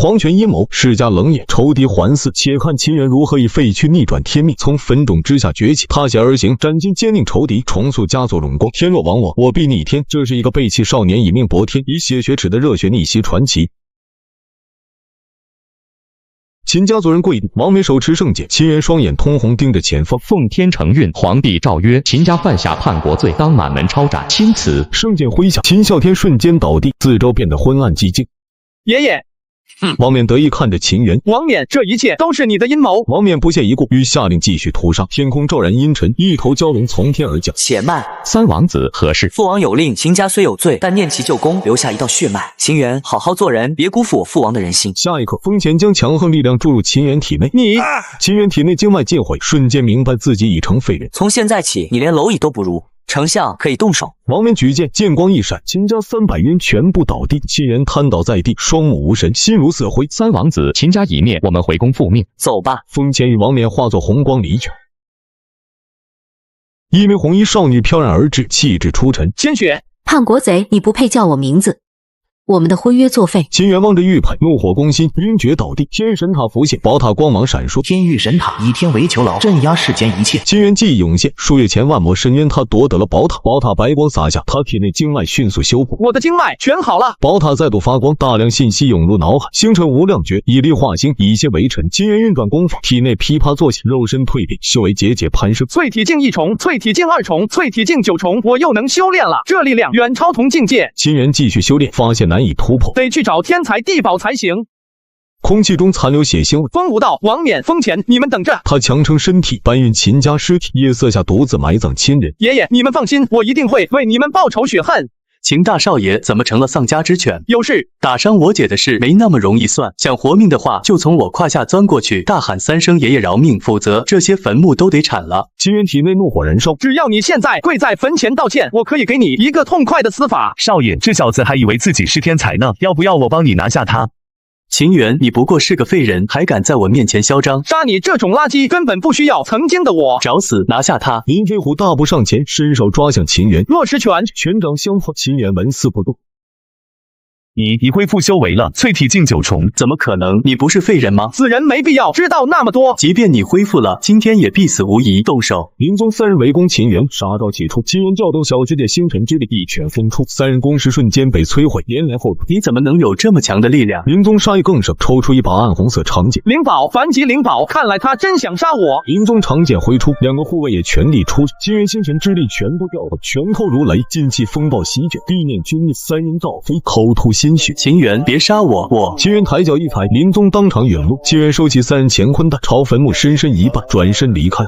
黄泉阴谋，世家冷眼，仇敌环伺。且看秦元如何以废墟逆转天命，从坟冢之下崛起，踏血而行，斩尽坚定仇敌，重塑家族荣光。天若亡我必逆天。这是一个背弃少年以命搏天，以血雪耻的热血逆袭传奇。秦家族人跪地，王冕手持圣剑，秦元双眼通红，盯着前方。奉天承运，皇帝诏曰：秦家犯下叛国罪，当满门抄斩。钦此。圣剑挥下，秦啸天瞬间倒地，四周变得昏暗寂静。爷爷。王冕得意看着秦元，王冕，这一切都是你的阴谋。王冕不屑一顾，欲下令继续屠杀。天空骤然阴沉，一头蛟龙从天而降。且慢，三王子何事？父王有令，秦家虽有罪，但念其旧功，留下一道血脉。秦元，好好做人，别辜负我父王的人心。下一刻，风前将强横力量注入秦元体内。秦元体内经脉尽毁，瞬间明白自己已成废人。从现在起，你连蝼蚁都不如。丞相可以动手。王冕举剑，剑光一闪，秦家300人全部倒地。秦元瘫倒在地，双目无神，心如死灰。三王子，秦家已灭，我们回宫复命。走吧。风前与王冕化作红光离去。一名红衣少女飘然而至，气质出尘。千雪，叛国贼，你不配叫我名字。我们的婚约作废。秦元望着玉佩，怒火攻心，晕厥倒地。天域神塔浮现，宝塔光芒闪烁。天域神塔以天为囚牢，镇压世间一切。秦元记忆涌现，数月前万魔深渊，他夺得了宝塔。宝塔白光洒下，他体内经脉迅速修补。我的经脉全好了。宝塔再度发光，大量信息涌入脑海。星辰无量诀，以力化星，以血为尘。秦元运转功法，体内噼啪作响，肉身蜕变，修为节节攀升。淬体境1重，淬体境2重，淬体境9重，我又能修炼了。这力量远超同境界。秦元继续修炼，发现难以突破，得去找天才地宝才行。空气中残留血腥味。风无道、王冕、风前，你们等着！他强撑身体，搬运秦家尸体，夜色下独自埋葬亲人。爷爷，你们放心，我一定会为你们报仇雪恨。秦大少爷怎么成了丧家之犬？有事打伤我姐的事没那么容易算，想活命的话，就从我胯下钻过去，大喊3声爷爷饶命，否则这些坟墓都得铲了。秦元体内怒火燃烧，只要你现在跪在坟前道歉，我可以给你一个痛快的死法。少爷，这小子还以为自己是天才呢，要不要我帮你拿下他？秦元，你不过是个废人，还敢在我面前嚣张？杀你这种垃圾根本不需要曾经的我。找死！拿下他！林飞虎大步上前，伸手抓向秦元。落石拳，拳掌相碰，秦元纹丝不动。你恢复修为了，淬体境9重，怎么可能？你不是废人吗？此人没必要知道那么多。即便你恢复了，今天也必死无疑。动手！林宗3人围攻秦元，杀招起出，秦元调动小世界星辰之力，一拳轰出，3人攻势瞬间被摧毁，连来后退。你怎么能有这么强的力量？林宗杀意更盛，抽出一把暗红色长剑。灵宝，反击灵宝！看来他真想杀我。林宗长剑挥出，2个护卫也全力出击，秦元星辰之力全部调动，拳头如雷，劲气风暴席卷，地念君力，3人造飞，口吐鲜血。秦元，别杀我！秦元抬脚一踩，林宗当场陨落。秦元收起3人乾坤袋，朝坟墓深深一拜，转身离开。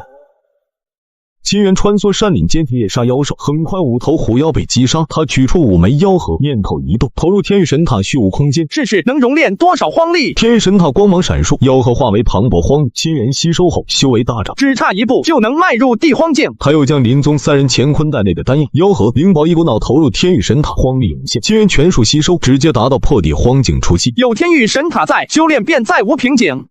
秦元穿梭山岭间猎杀妖兽，很快5头虎妖被击杀。他取出5枚妖核，念头一动，投入天域神塔虚无空间。试试能熔炼多少荒力？天域神塔光芒闪烁，妖核化为磅礴荒力。秦元吸收后，修为大涨，只差一步就能迈入地荒境。他又将林宗3人乾坤袋内的丹药、妖核、灵宝一股脑投入天域神塔，荒力涌现。秦元全数吸收，直接达到破地荒境初期。有天域神塔在，修炼便再无瓶颈。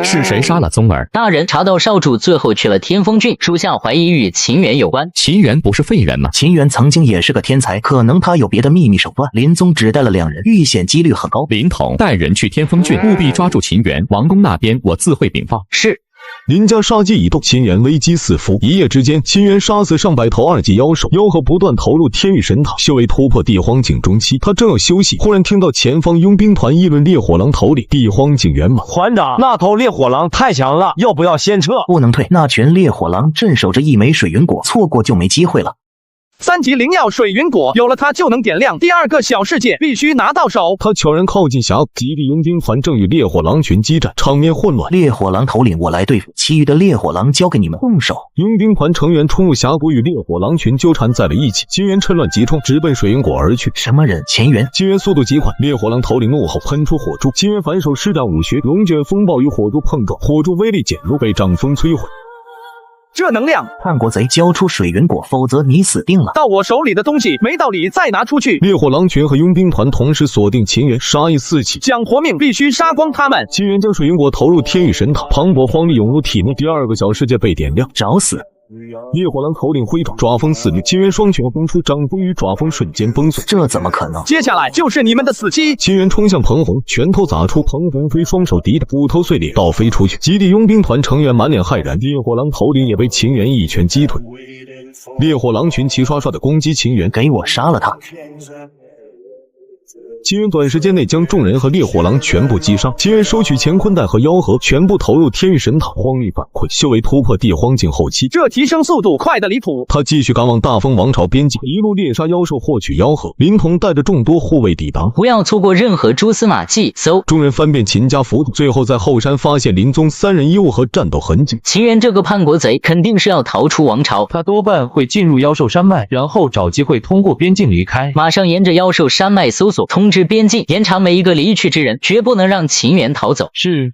是谁杀了宗儿？大人，查到少主最后去了天风郡，属下怀疑与秦元有关。秦元不是废人吗？秦元曾经也是个天才，可能他有别的秘密手段。林宗只带了2人，遇险几率很高。林统，带人去天风郡，务必抓住秦元。王宫那边我自会禀报。是。林家杀机已动，秦元危机四伏。一夜之间，秦元杀死上百头2级妖兽，妖核不断投入天域神塔，修为突破地荒境中期。他正要休息，忽然听到前方佣兵团议论烈火狼头领地荒境圆满。团长，那头烈火狼太强了，要不要先撤？不能退，那群烈火狼镇守着1枚水云果，错过就没机会了。3级灵药水云果，有了它就能点亮第2个小世界，必须拿到手。他悄然靠近峡谷，极地佣兵团正与烈火狼群激战，场面混乱。烈火狼头领我来对付，其余的烈火狼交给你们动手。佣兵团成员冲入峡谷，与烈火狼群纠缠在了一起。秦元趁乱急冲，直奔水云果而去。什么人？秦元。秦元速度极快，烈火狼头领怒后喷出火柱，秦元反手施展武学，龙卷风暴与火柱碰撞，火柱威力减弱，被掌风摧毁。这能量！叛国贼，交出水云果，否则你死定了！到我手里的东西没道理再拿出去！烈火狼群和佣兵团同时锁定秦元，杀意四起，想活命必须杀光他们！秦元将水云果投入天域神塔，磅礴荒力涌入体内，第2个小世界被点亮。找死！烈火狼头顶挥爪，爪锋肆虐，秦元双拳轰出，掌锋与爪锋瞬间崩碎。这怎么可能？接下来就是你们的死期！秦元冲向彭红，拳头砸出，彭红飞双手抵挡，斧头碎裂，倒飞出去。极地佣兵团成员满脸骇然，烈火狼头顶也被秦元一拳击退。烈火狼群齐刷刷的攻击秦元，给我杀了他！秦元短时间内将众人和烈火狼全部击伤。秦元收取乾坤袋和妖核，全部投入天域神塔，荒力反馈，修为突破地荒境后期。这提升速度快得离谱。他继续赶往大风王朝边境，一路猎杀妖兽，获取妖核。林童带着众多护卫抵达，不要错过任何蛛丝马迹。搜，众人翻遍秦家府邸，最后在后山发现林宗3人衣物和战斗痕迹。秦元这个叛国贼肯定是要逃出王朝，他多半会进入妖兽山脉，然后找机会通过边境离开。马上沿着妖兽山脉搜索，通知边境，严查每一个离去之人，绝不能让秦元逃走。是。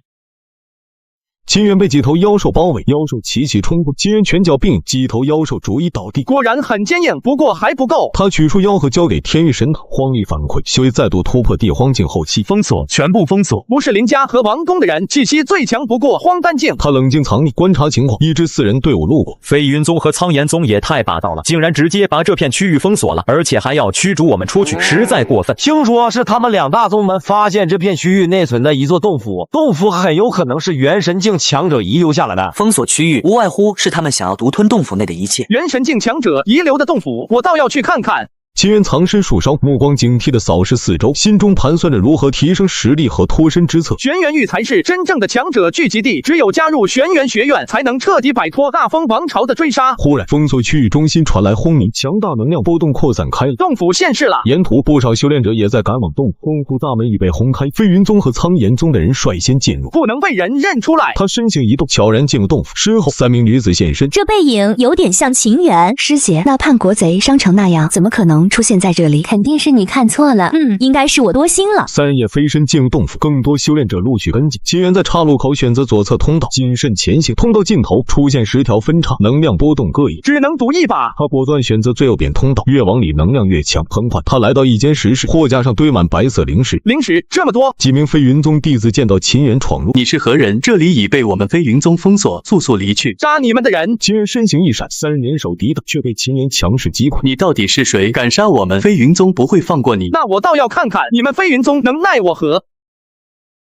秦元被几头妖兽包围，妖兽齐齐冲过，秦元拳脚并用，几头妖兽逐一倒地。果然很坚硬，不过还不够。他取出妖核交给天域神塔，荒力反馈，修为再度突破地荒境后期。封锁，全部封锁。不是林家和王宫的人，气息最强不过荒丹境。他冷静藏匿，观察情况，一支4人队伍路过。飞云宗和苍岩宗也太霸道了，竟然直接把这片区域封锁了，而且还要驱逐我们出去，实在过分。听说是他们2大宗门发现这片区域内存的一座洞府，洞府很有可能是元神境强者遗留下来的。封锁区域无外乎是他们想要独吞洞府内的一切。元神境强者遗留的洞府，我倒要去看看。秦元藏身树梢，目光警惕地扫视四周，心中盘算着如何提升实力和脱身之策。玄元域才是真正的强者聚集地，只有加入玄元学院，才能彻底摆脱大风王朝的追杀。忽然，封锁区域中心传来轰鸣，强大能量波动扩散开了。洞府现世了，沿途不少修炼者也在赶往洞府，洞府大门已被轰开。飞云宗和苍岩宗的人率先进入，不能被人认出来。他身形一动，悄然进入洞府，身后3名女子现身。这背影有点像秦元师姐，那叛国贼伤成那样，怎么可能出现在这里？肯定是你看错了，应该是我多心了。3人也飞身进入洞府，更多修炼者陆续跟进。秦元在岔路口选择左侧通道，谨慎前行。通道尽头出现10条分叉，能量波动各异，只能赌一把。他果断选择最右边通道，越往里能量越强。很快，他来到一间石室，货架上堆满白色灵石。灵石这么多！几名飞云宗弟子见到秦元闯入，你是何人？这里已被我们飞云宗封锁，速速离去！杀你们的人！秦元身形一闪，3人联手抵挡，却被秦元强势击溃。你到底是谁？敢杀我们飞云宗不会放过你！那我倒要看看你们飞云宗能奈我何！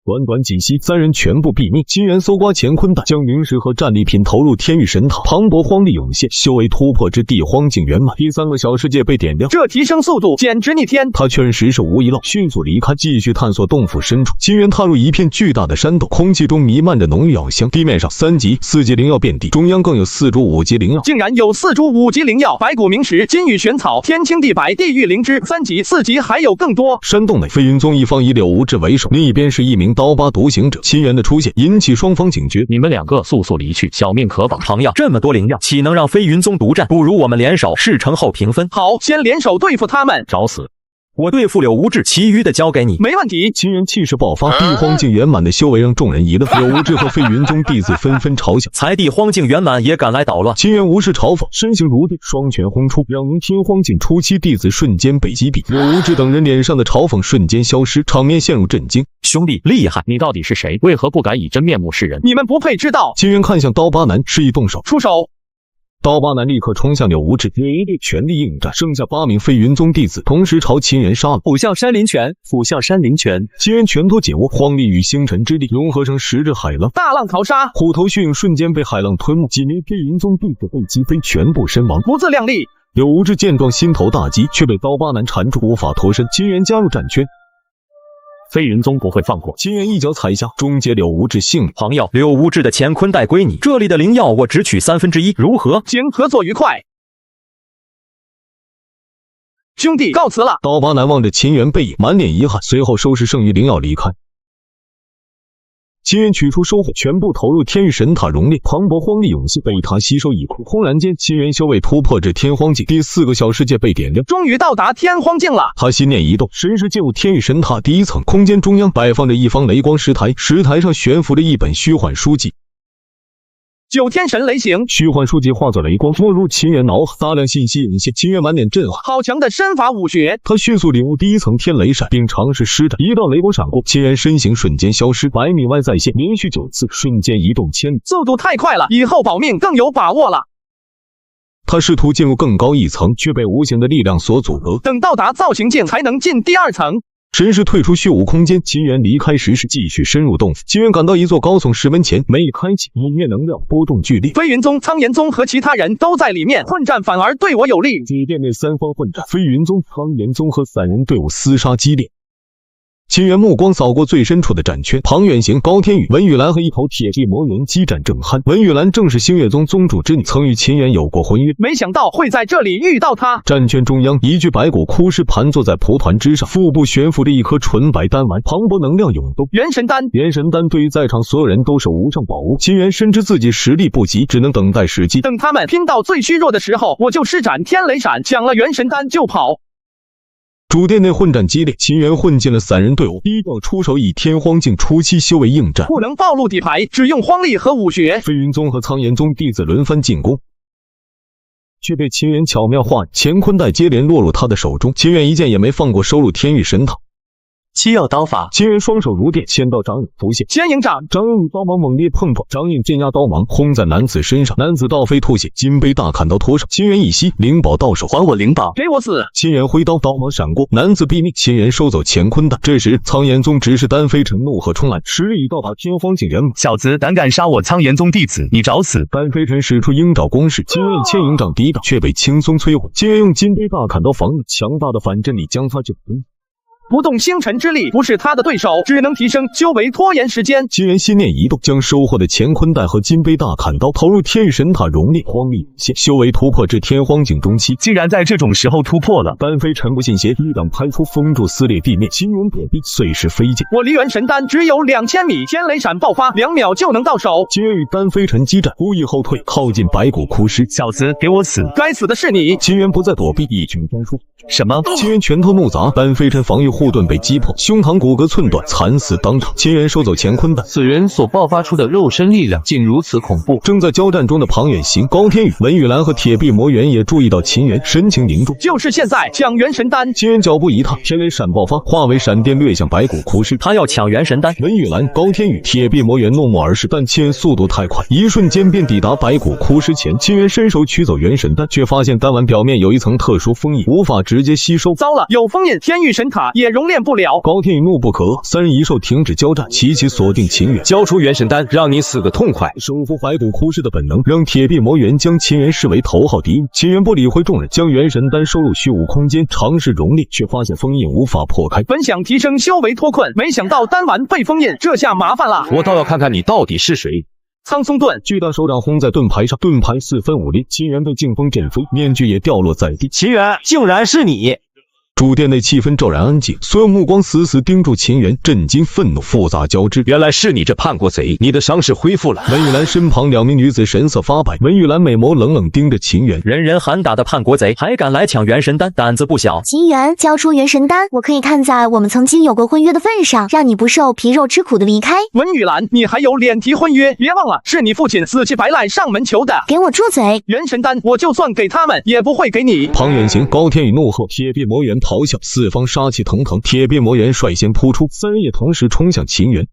短短几息，3人全部毙命。秦元搜刮乾坤袋，将灵石和战利品投入天域神塔，磅礴荒力涌现，修为突破至地荒境圆满。第3个小世界被点亮，这提升速度简直逆天。他确认实是无遗漏，迅速离开，继续探索洞府深处。秦元踏入一片巨大的山洞，空气中弥漫着浓郁药香，地面上3级、4级灵药遍地，中央更有4株5级灵药，竟然有4株5级灵药，白骨明石、金羽玄草、天青地白、地狱灵芝，3级、4级还有更多。山洞内，飞云宗一方以柳无志为首，另一边是一名刀疤独行者。秦元的出现引起双方警觉，你们2个速速离去，小命可保。唐药这么多灵药，岂能让飞云宗独占？不如我们联手，事成后平分。好，先联手对付他们。找死！我对付柳无志，其余的交给你。没问题。秦元气势爆发，地荒境圆满的修为让众人议论。柳无志和飞云宗弟子纷纷嘲笑，才地荒境圆满也敢来捣乱。秦元无视嘲讽，身形如电，双拳轰出，2名天荒境初期弟子瞬间被击毙。柳无志等人脸上的嘲讽瞬间消失，场面陷入震惊。兄弟厉害，你到底是谁？为何不敢以真面目示人？你们不配知道。秦元看向刀疤男，示意动手。出手。刀疤男立刻冲向柳无志，一对全力应战，剩下8名飞云宗弟子同时朝秦元杀了。虎啸山林拳，虎啸山林拳。秦元拳头紧握，荒力与星辰之力融合成10只海浪，大浪淘沙，虎头血影瞬间被海浪吞没，几名飞云宗弟子被击飞，全部身亡。不自量力。柳无志见状心头大急，却被刀疤男缠住，无法脱身。秦元加入战圈。飞云宗不会放过。秦元一脚踩下，终结柳无志性命。唐药，柳无志的乾坤袋归你，这里的灵药我只取1/3，如何？行，合作愉快。兄弟，告辞了。刀疤男望着秦元背影，满脸遗憾，随后收拾剩余灵药离开。秦元取出收获，全部投入天域神塔熔炼，磅礴荒力涌现，被他吸收一空。轰然间，秦元修为突破至天荒境，第4个小世界被点亮，终于到达天荒境了。他心念一动，神识进入天域神塔第1层，空间中央摆放着一方雷光石台，石台上悬浮着一本虚幻书籍。9天神雷行，虚幻书籍化作雷光，没入秦元脑海，大量信息涌现。秦元满脸震撼，好强的身法武学！他迅速领悟第1层天雷闪，并尝试施展。一道雷光闪过，秦元身形瞬间消失，100米外再现，连续9次，瞬间移动千里，速度太快了，以后保命更有把握了。他试图进入更高一层，却被无形的力量所阻隔。等到达造型境才能进第2层。神识退出虚无空间，秦元离开石室，继续深入洞府。秦元赶到一座高耸石门前，门一开启，里面能量波动剧烈。飞云宗、苍岩宗和其他人都在里面混战，反而对我有利。祭殿内3方混战，飞云宗、苍岩宗和散人队伍厮杀激烈。秦元目光扫过最深处的战圈，庞远行、高天宇、文玉兰和一头铁壁魔猿激战正酣。文玉兰正是星月宗宗主之女，曾与秦元有过婚约，没想到会在这里遇到他。战圈中央，一具白骨枯尸盘坐在蒲团之上，腹部悬浮着一颗纯白丹丸，磅礴能量涌动。元神丹，元神丹对于在场所有人都是无上宝物。秦元深知自己实力不及，只能等待时机。等他们拼到最虚弱的时候，我就施展天雷闪，抢了元神丹就跑。主殿内混战激烈，秦元混进了散人队伍，低调出手，以天荒境初期修为应战，不能暴露底牌，只用荒力和武学。飞云宗和苍岩宗弟子轮番进攻，却被秦元巧妙化，乾坤袋接连落入他的手中。秦元一剑也没放过，收入天域神塔。七曜刀法，秦元双手如电，千道掌影浮现，仙影掌，掌影与刀芒猛烈碰撞，掌影镇压刀芒，轰在男子身上，男子倒飞吐血，金杯大砍刀脱手。秦元一息，灵宝到手，还我灵宝，给我死！秦元挥刀，刀芒闪过，男子毙命。秦元收走乾坤袋。这时，苍岩宗执事丹飞尘怒喝冲来，实力已到达天荒境圆满。小子胆敢杀我苍岩宗弟子，你找死！丹飞尘使出鹰爪攻势，秦元以千影掌抵挡，却被轻松摧毁。秦元用金杯大砍刀防御，强大的反震力将他震昏。不动星辰之力不是他的对手，只能提升修为，拖延时间。秦元心念一动，将收获的乾坤袋和金杯大砍刀投入天域神塔，熔炼荒力涌现，修为突破至天荒境中期。竟然在这种时候突破了！丹飞尘不信邪，一掌拍出，封住撕裂地面。秦元躲避，碎石飞溅。我离元神丹只有2000米，天雷闪爆发，2秒就能到手。秦元与丹飞尘激战，故意后退，靠近白骨枯尸。小子，给我死！该死的是你！秦元不再躲避，一拳专出。什么？秦元拳头怒砸，丹飞尘防御护盾被击破，胸膛骨骼寸断，惨死当场。秦元收走乾坤袋，此人所爆发出的肉身力量竟如此恐怖。正在交战中的庞远行、高天宇、文玉兰和铁壁魔猿也注意到秦元，神情凝重。就是现在，抢元神丹！秦元脚步一踏，天雷闪爆发，化为闪电掠向白骨枯尸。他要抢元神丹。文玉兰、高天宇、铁壁魔猿怒目而视，但秦元速度太快，一瞬间便抵达白骨枯尸前。秦元伸手取走元神丹，却发现丹丸表面有一层特殊封印，无法直接吸收。糟了，有封印，天域神塔也熔炼不了。高天宇怒不可遏，三人一兽停止交战，齐齐锁定秦元，交出元神丹，让你死个痛快。收服白骨枯尸的本能，让铁壁魔猿将秦元视为头号敌人。秦元不理会众人，将元神丹收入虚无空间，尝试熔炼，却发现封印无法破开。本想提升修为脱困，没想到丹丸被封印，这下麻烦了。我倒要看看你到底是谁。苍松盾，巨大手掌轰在盾牌上，盾牌四分五裂，秦元被劲风震飞，面具也掉落在地。秦元，竟然是你！主殿内气氛骤然安静，所有目光死死盯住秦元，震惊、愤怒复杂交织。原来是你这叛国贼！你的伤势恢复了。文玉兰身旁2名女子神色发白，文玉兰美眸冷冷盯着秦元。人人喊打的叛国贼，还敢来抢元神丹，胆子不小。秦元，交出元神丹，我可以看在我们曾经有过婚约的份上，让你不受皮肉之苦的离开。文玉兰，你还有脸提婚约？别忘了，是你父亲死乞白赖上门求的。给我住嘴！元神丹，我就算给他们，也不会给你。庞远行、高天宇怒吼，铁壁魔猿咆哮，四方杀气腾腾，铁壁魔猿率先扑出，三人也同时冲向秦元。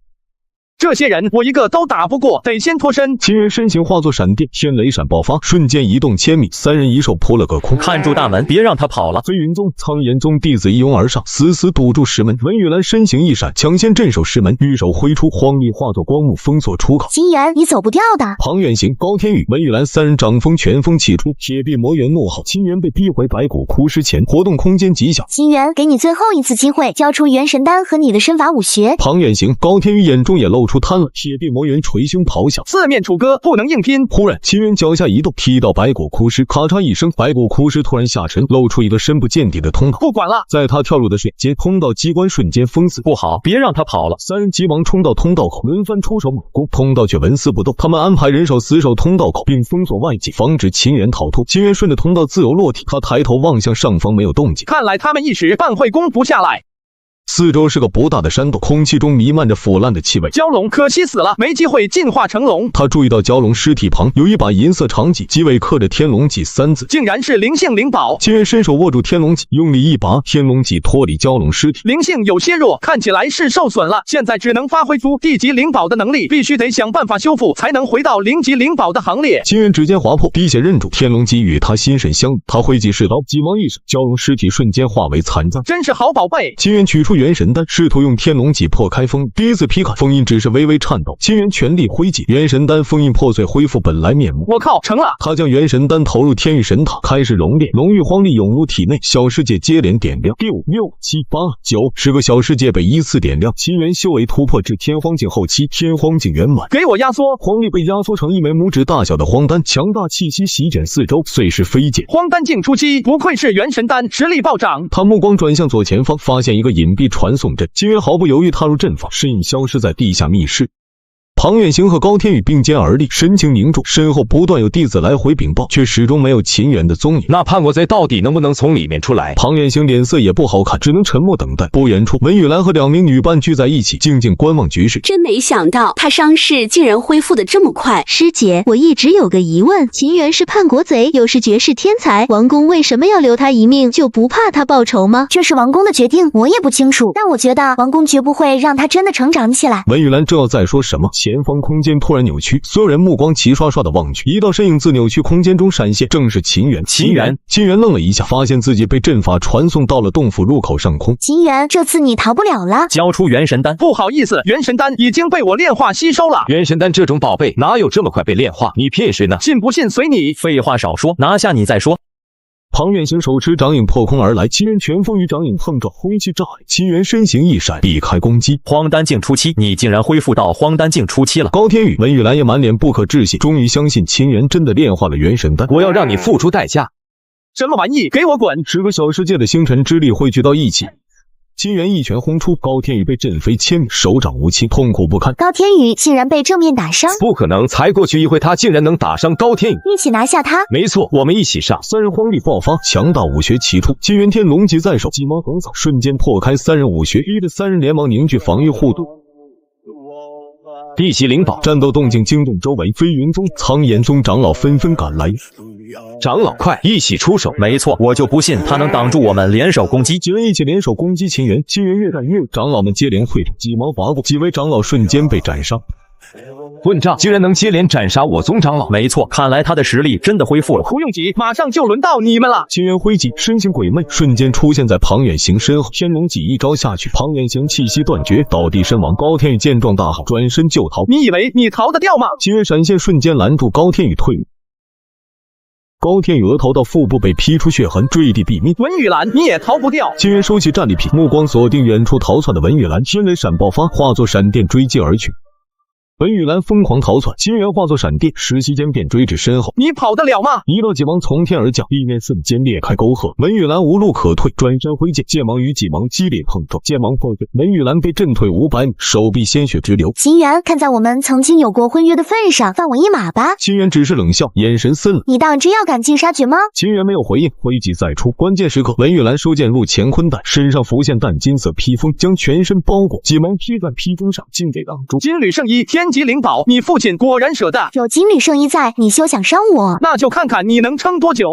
这些人我一个都打不过，得先脱身。秦元身形化作闪电，天雷闪爆发，瞬间移动1000米，三人一兽扑了个空。看住大门，别让他跑了。飞云宗、苍岩宗弟子一拥而上，死死堵住石门。文玉兰身形一闪，抢先镇守石门，玉手挥出，荒力化作光幕封锁出口。秦元，你走不掉的。庞远行、高天宇、文玉兰三人掌风拳风气出，铁壁魔猿怒吼。秦元被逼回白骨枯尸前，活动空间极小。秦元，给你最后一次机会，交出元神丹和你的身法武学。庞远行、高天宇眼中也露出贪婪。铁壁魔猿捶胸咆哮，四面楚歌，不能硬拼。忽然，秦元脚下一动，踢到白骨枯尸，咔嚓一声，白骨枯尸突然下沉，露出一个深不见底的通道。不管了，在他跳入的瞬间，通道机关瞬间封死。不好，别让他跑了！三人急忙冲到通道口，轮番出手猛攻，通道却纹丝不动。他们安排人手死守通道口，并封锁外界，防止秦元逃脱。秦元顺着通道自由落体，他抬头望向上方，没有动静。看来他们一时半会攻不下来。四周是个不大的山洞，空气中弥漫着腐烂的气味。蛟龙可惜死了，没机会进化成龙。他注意到蛟龙尸体旁有一把银色长戟，戟尾刻着天龙戟3字，竟然是灵性灵宝。秦源伸手握住天龙戟，用力一拔，天龙戟脱离蛟龙尸体。灵性有些弱，看起来是受损了，现在只能发挥出地级灵宝的能力，必须得想办法修复，才能回到灵级灵宝的行列。秦源指尖划破，滴血认主，天龙戟与他心神相应。他挥戟试刀，戟芒一闪，蛟龙尸体瞬间化为残渣。真是好宝贝！秦源取出元神丹，试图用天龙戟破开封印。第一次劈砍，封印只是微微颤抖。秦源全力挥戟，元神丹封印破碎，恢复本来面目。我靠，成了！他将元神丹投入天域神塔，开始熔炼，龙玉荒力涌入体内，小世界接连点亮。第5、6、7、8、9，10个小世界被依次点亮。秦源修为突破至天荒境后期，天荒境圆满。给我压缩！荒力被压缩成一枚拇指大小的荒丹，强大气息席卷四周，碎石飞溅。荒丹境初期，不愧是元神丹，实力暴涨。他目光转向左前方，发现一个隐蔽传送阵。秦源毫不犹豫踏入阵法，身影消失在地下密室。庞远行和高天宇并肩而立，神情凝重，身后不断有弟子来回禀报，却始终没有秦源的踪影。那叛国贼到底能不能从里面出来？庞远行脸色也不好看，只能沉默等待。不远处，文雨兰和2名女伴聚在一起，静静观望局势。真没想到他伤势竟然恢复得这么快。师姐，我一直有个疑问，秦源是叛国贼，又是绝世天才，王宫为什么要留他一命？就不怕他报仇吗？这是王宫的决定，我也不清楚，但我觉得王宫绝不会让他真的成长起来。文雨兰正要再说什么，前方空间突然扭曲，所有人目光齐刷刷的望去，一道身影自扭曲空间中闪现，正是秦源。秦源愣了一下，发现自己被阵法传送到了洞府入口上空。秦源，这次你逃不了了。交出元神丹。不好意思，元神丹已经被我炼化吸收了。元神丹这种宝贝哪有这么快被炼化？你骗谁呢？信不信随你。废话少说，拿下你再说。庞远行手持掌影破空而来，秦源拳风与掌影碰撞，挥气炸裂。秦源身形一闪，避开攻击。荒丹境初期，你竟然恢复到荒丹境初期了！高天宇、文玉兰也满脸不可置信，终于相信秦源真的炼化了元神丹。我要让你付出代价！什么玩意？给我滚！10个小世界的星辰之力汇聚到一起。秦源一拳轰出，高天宇被震飞千米，手掌无情，痛苦不堪。高天宇竟然被正面打伤，不可能！才过去一会，他竟然能打伤高天宇。一起拿下他！没错，我们一起上！3人荒力爆发，强大武学齐出。秦源天龙戟在手，戟芒横扫，瞬间破开3人武学，逼得3人连忙凝聚防御护盾。地级灵宝，战斗动静惊动周围，飞云宗、苍岩宗长老纷纷赶来。长老，快一起出手！没错，我就不信他能挡住我们联手攻击。几人一起联手攻击秦源，秦源越战越勇，长老们接连退场，戟芒划过，几位长老瞬间被斩杀。混账，竟然能接连斩杀我宗长老！没错，看来他的实力真的恢复了。不用急，马上就轮到你们了。秦源挥戟，身形鬼魅，瞬间出现在庞远行身后。天龙戟一招下去，庞远行气息断绝，倒地身亡。高天宇见状大喊，转身就逃。你以为你逃得掉吗？秦源闪现瞬间拦住高天宇退路。高天宇额头到腹部被劈出血痕，坠地毙命。文雨兰，你也逃不掉！秦源收起战利品，目光锁定远处逃窜的文雨兰，天雷闪爆发，化作闪电追击而去。文雨兰疯狂逃窜，秦源化作闪电，时息间便追至身后。你跑得了吗？一道戟芒从天而降，地面瞬间裂开沟壑。文雨兰无路可退，转身挥剑，剑芒与戟芒激烈碰撞，剑芒破碎，文雨兰被震退500米，手臂鲜血直流。秦源，看在我们曾经有过婚约的份上，放我一马吧。秦源只是冷笑，眼神森冷。你当真要赶尽杀绝吗？秦源没有回应，挥戟再出。关键时刻，文玉兰收剑入乾坤袋，身上浮现淡金色披风，将全身包裹，戟芒披在披风上，尽给挡住。金缕圣衣，天级灵宝，你父亲果然舍得。有金缕圣衣在，你休想伤我。那就看看你能撑多久。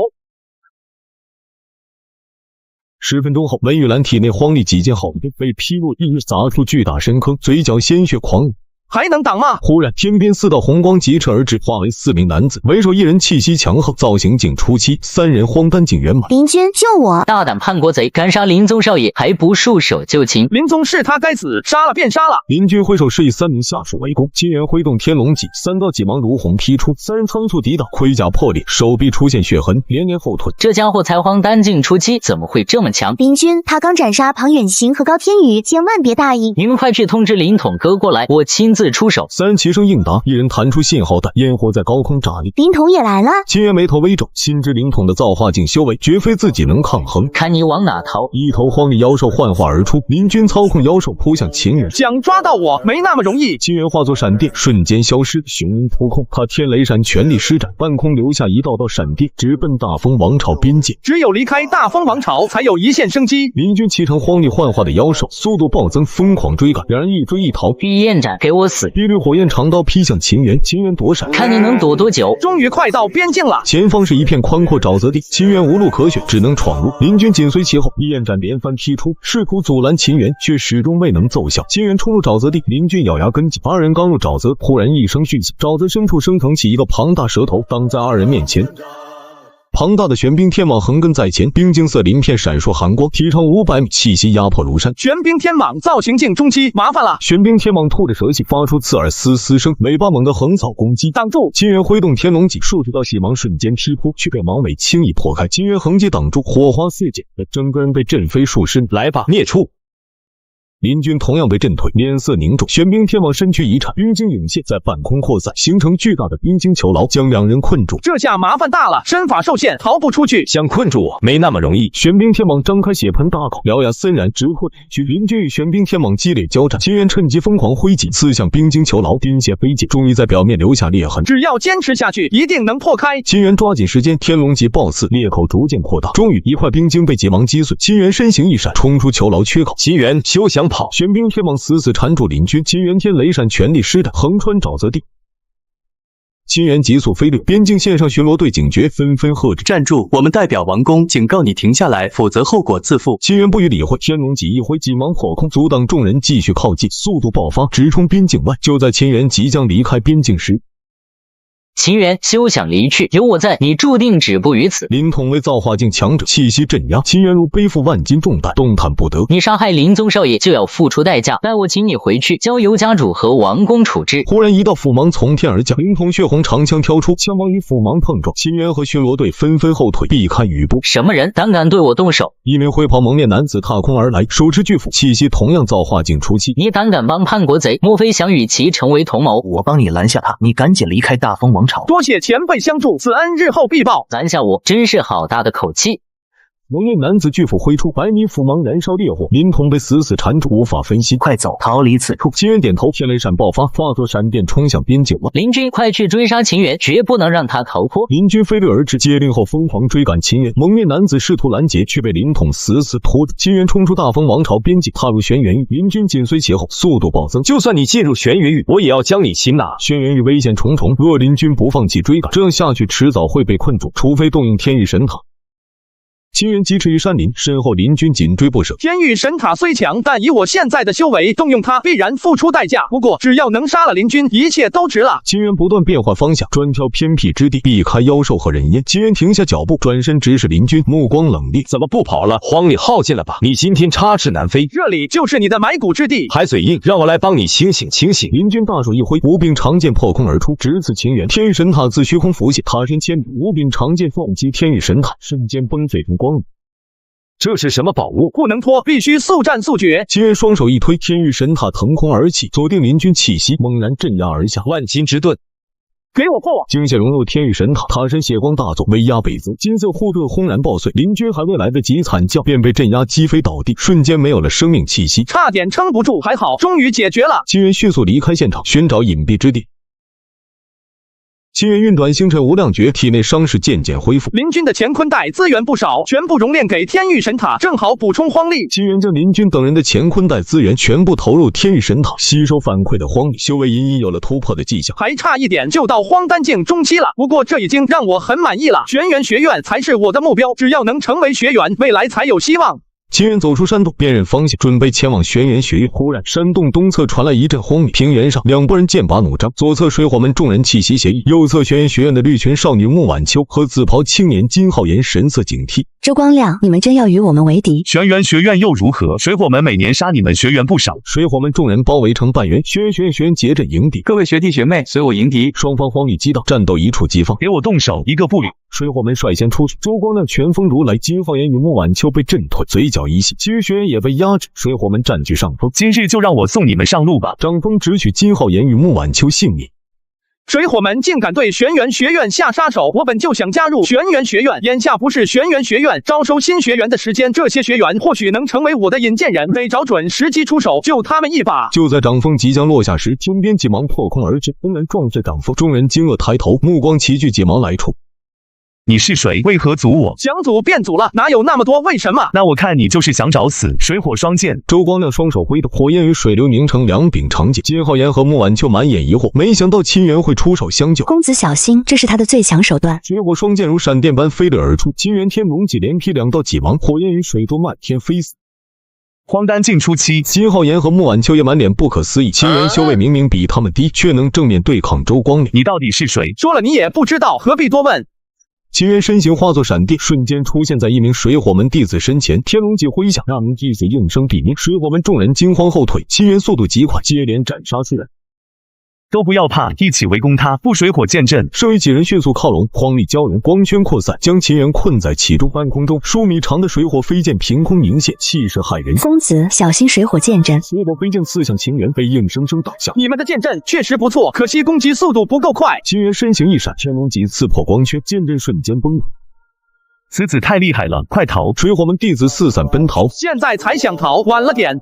10分钟后，文玉兰体内荒力几件好兵被劈落地，砸出巨大深坑，嘴角鲜血狂涌。还能挡吗？忽然，天边4道红光疾驰而至，化为4名男子，为首1人气息强横，造型境初期，3人荒丹境圆满。林君，救我！大胆叛国贼，敢杀林宗少爷，还不束手就擒！林宗是他该死，杀了便杀了。林君挥手示意3名下属围攻，秦源挥动天龙戟，3道戟芒如虹劈出，3人仓促抵挡，盔甲破裂，手臂出现血痕，连连后退。这家伙才荒丹境初期，怎么会这么强？林君，他刚斩杀庞远行和高天宇，千万别大意。你们快去通知林统哥过来，我亲自次出手。三人齐声应答，一人弹出信号弹，烟火在高空炸裂。灵童也来了。秦源眉头微皱，心知灵统的造化境修为绝非自己能抗衡，看你往哪逃！一头荒力妖兽幻化而出，林军操控妖兽扑向秦源，想抓到我没那么容易。秦源化作闪电，瞬间消失，雄鹰扑空，他天雷闪全力施展，半空留下一道道闪电，直奔大风王朝边界。只有离开大风王朝，才有一线生机。林军骑乘荒力幻化的妖兽，速度暴增，疯狂追赶，两人一追一逃。避焰斩，给我死！一缕火焰长刀劈向秦源，秦源躲闪，看你能躲多久。终于快到边境了，前方是一片宽阔沼泽地，秦源无路可选，只能闯入。林军紧随其后，避焰斩连番劈出，试图阻拦秦源，却始终未能奏效。秦源冲入沼泽地，林军咬牙跟进。二人刚入沼泽，忽然一声讯息，沼泽深处升腾起一个庞大蛇头，挡在二人面前。庞大的玄冰天蟒横亘在前，冰晶色鳞片闪烁寒光，体长500米，气息压迫庐山。玄冰天蟒造型镜中期，麻烦了！玄冰天蟒吐着蛇气，发出刺耳嘶嘶声，尾巴猛地横扫攻击，挡住！秦源挥动天龙戟，数十道细芒瞬间劈扑，却被芒尾轻易破开。秦源横击挡住，火花四溅，整个人被震飞数十米。来吧，孽畜！林军同样被震退，脸色凝重。玄冰天蟒身躯一颤，冰晶涌现，在半空扩散，形成巨大的冰晶囚牢，将两人困住。这下麻烦大了，身法受限，逃不出去。想困住我，没那么容易。玄冰天蟒张开血盆大口，獠牙森然，直破脸躯。林军与玄冰天蟒激烈交战，秦源趁机疯狂挥戟，刺向冰晶囚牢，钉鞋飞溅，终于在表面留下裂痕。只要坚持下去，一定能破开。秦源抓紧时间，天龙戟爆刺，裂口逐渐扩大，终于一块冰晶被戟芒击碎。秦源身形一闪，冲出囚牢缺口。秦源休想跑！玄冰天蟒死死缠住林军，秦源天雷闪全力施展，横穿沼泽地。秦源急速飞掠，边境线上巡逻队警觉，纷纷喝止：“站住！我们代表王宫警告你停下来，否则后果自负。”秦源不予理会，天龙戟一挥，戟芒破空，阻挡众人继续靠近，速度爆发，直冲边境外。就在秦源即将离开边境时，秦源休想离去，有我在，你注定止步于此。林统为造化境强者，气息镇压，秦源如背负万斤重担，动弹不得。你杀害林宗少爷就要付出代价，待我请你回去，交由家主和王宫处置。忽然一道斧芒从天而降，林统血红长枪挑出，枪芒与斧芒碰撞，秦源和巡逻队纷纷后退，避开雨波。什么人胆敢对我动手？一名灰袍蒙面男子踏空而来，手持巨斧，气息同样造化境初期。你胆敢帮叛国贼？莫非想与其成为同谋？我帮你拦下他，你赶紧离开大风王朝。多谢前辈相助，此恩日后必报。拦下我，真是好大的口气！蒙面男子巨斧挥出，100米斧芒燃烧烈火，林统被死死缠住，无法分析。快走，逃离此处！秦源点头，天雷闪爆发，化作闪电冲向边境外。林军，快去追杀秦源，绝不能让他逃脱！林军飞掠而至，接令后疯狂追赶秦源。蒙面男子试图拦截，却被林统死死拖住。秦源冲出大风王朝边境，踏入轩辕域，林军紧随其后，速度暴增。就算你进入轩辕域，我也要将你擒拿！轩辕域危险重重，若林军不放弃追赶，这样下去迟早会被困住，除非动用天域神塔。秦源疾驰于山林，身后林军紧追不舍。天域神塔虽强，但以我现在的修为，动用它必然付出代价。不过只要能杀了林军，一切都值了。秦源不断变换方向，专挑偏僻之地，避开妖兽和人烟。秦源停下脚步，转身直视林军，目光冷厉：“怎么不跑了？荒力耗尽了吧？你今天插翅难飞。这里就是你的埋骨之地。”还嘴硬，让我来帮你清醒清醒！林军大手一挥，无柄长剑破空而出，直刺秦源。天域神塔自虚空浮现，塔身千米，无柄长剑撞击天域神塔，瞬间崩碎成光。这是什么宝物？不能拖，必须速战速决！秦源双手一推，天域神塔腾空而起，锁定林军气息，猛然镇压而下。万金之盾，给我破！惊血融入天域神塔，塔身血光大作，威压北泽，金色护盾轰然爆碎。林军还未来得及惨叫，便被镇压击飞倒地，瞬间没有了生命气息，差点撑不住，还好，终于解决了。秦源迅速离开现场，寻找隐蔽之地。秦源运转星辰无量诀，体内伤势渐渐恢复。林军的乾坤袋资源不少，全部熔炼给天域神塔，正好补充荒力。秦源将林军等人的乾坤袋资源全部投入天域神塔，吸收反馈的荒力，修为隐隐有了突破的迹象。还差一点就到荒丹境中期了，不过这已经让我很满意了。玄元学院才是我的目标，只要能成为学员，未来才有希望。秦源走出山洞，辨认方向，准备前往轩辕学院。忽然，山洞东侧传来一阵轰鸣，平原上两拨人剑拔弩张，左侧水火门众人气息协议，右侧轩辕学院的绿裙少女穆晚秋和紫袍青年金浩言神色警惕。周光亮，你们真要与我们为敌？玄元学院又如何？水火门每年杀你们学员不少。水火门众人包围成半圆，学员结阵迎敌。各位学弟学妹，随我迎敌。双方荒力激荡，战斗一触即发。给我动手，一个不留。水火门率先出去，周光亮拳风如来，金浩炎与穆晚秋被震退，嘴角一细，其余学员也被压制，水火门占据上风。今日就让我送你们上路吧！张峰直取金浩炎与穆晚秋性命。水火门竟敢对玄元学院下杀手！我本就想加入玄元学院，眼下不是玄元学院招收新学员的时间，这些学员或许能成为我的引荐人，得找准时机出手，救他们一把。就在掌风即将落下时，天边急忙破空而至，轰然撞碎掌风，众人惊愕抬头，目光齐聚，急忙来处。你是谁？为何阻我？想阻便阻了，哪有那么多为什么？那我看你就是想找死！水火双剑，周光亮双手挥动，火焰与水流凝成两柄长剑。金浩炎和穆晚秋满眼疑惑，没想到秦元会出手相救。公子小心，这是他的最强手段。血火双剑如闪电般飞掠而出，秦元天龙戟连劈两道，几芒火焰与水都漫天飞死。荒丹境初期，金浩炎和穆晚秋也满脸不可思议，秦元修为明明比他们低，却能正面对抗周光亮。你到底是谁？说了你也不知道，何必多问？秦元身形化作闪电，瞬间出现在一名水火门弟子身前，天龙戟挥下，那名弟子应声毙命。水火门众人惊慌后退，秦元速度极快，接连斩杀数人。都不要怕，一起围攻他！不水火剑阵，剩余几人迅速靠拢，荒力交融，光圈扩散，将秦元困在其中。半空中，数米长的水火飞剑凭空凝现，气势骇人。公子小心水火剑阵！水火飞剑刺向秦元，被硬生生挡下。你们的剑阵确实不错，可惜攻击速度不够快。秦元身形一闪，天龙戟刺破光圈，剑阵瞬间崩落。此子太厉害了，快逃！水火门弟子四散奔逃，现在才想逃，晚了点。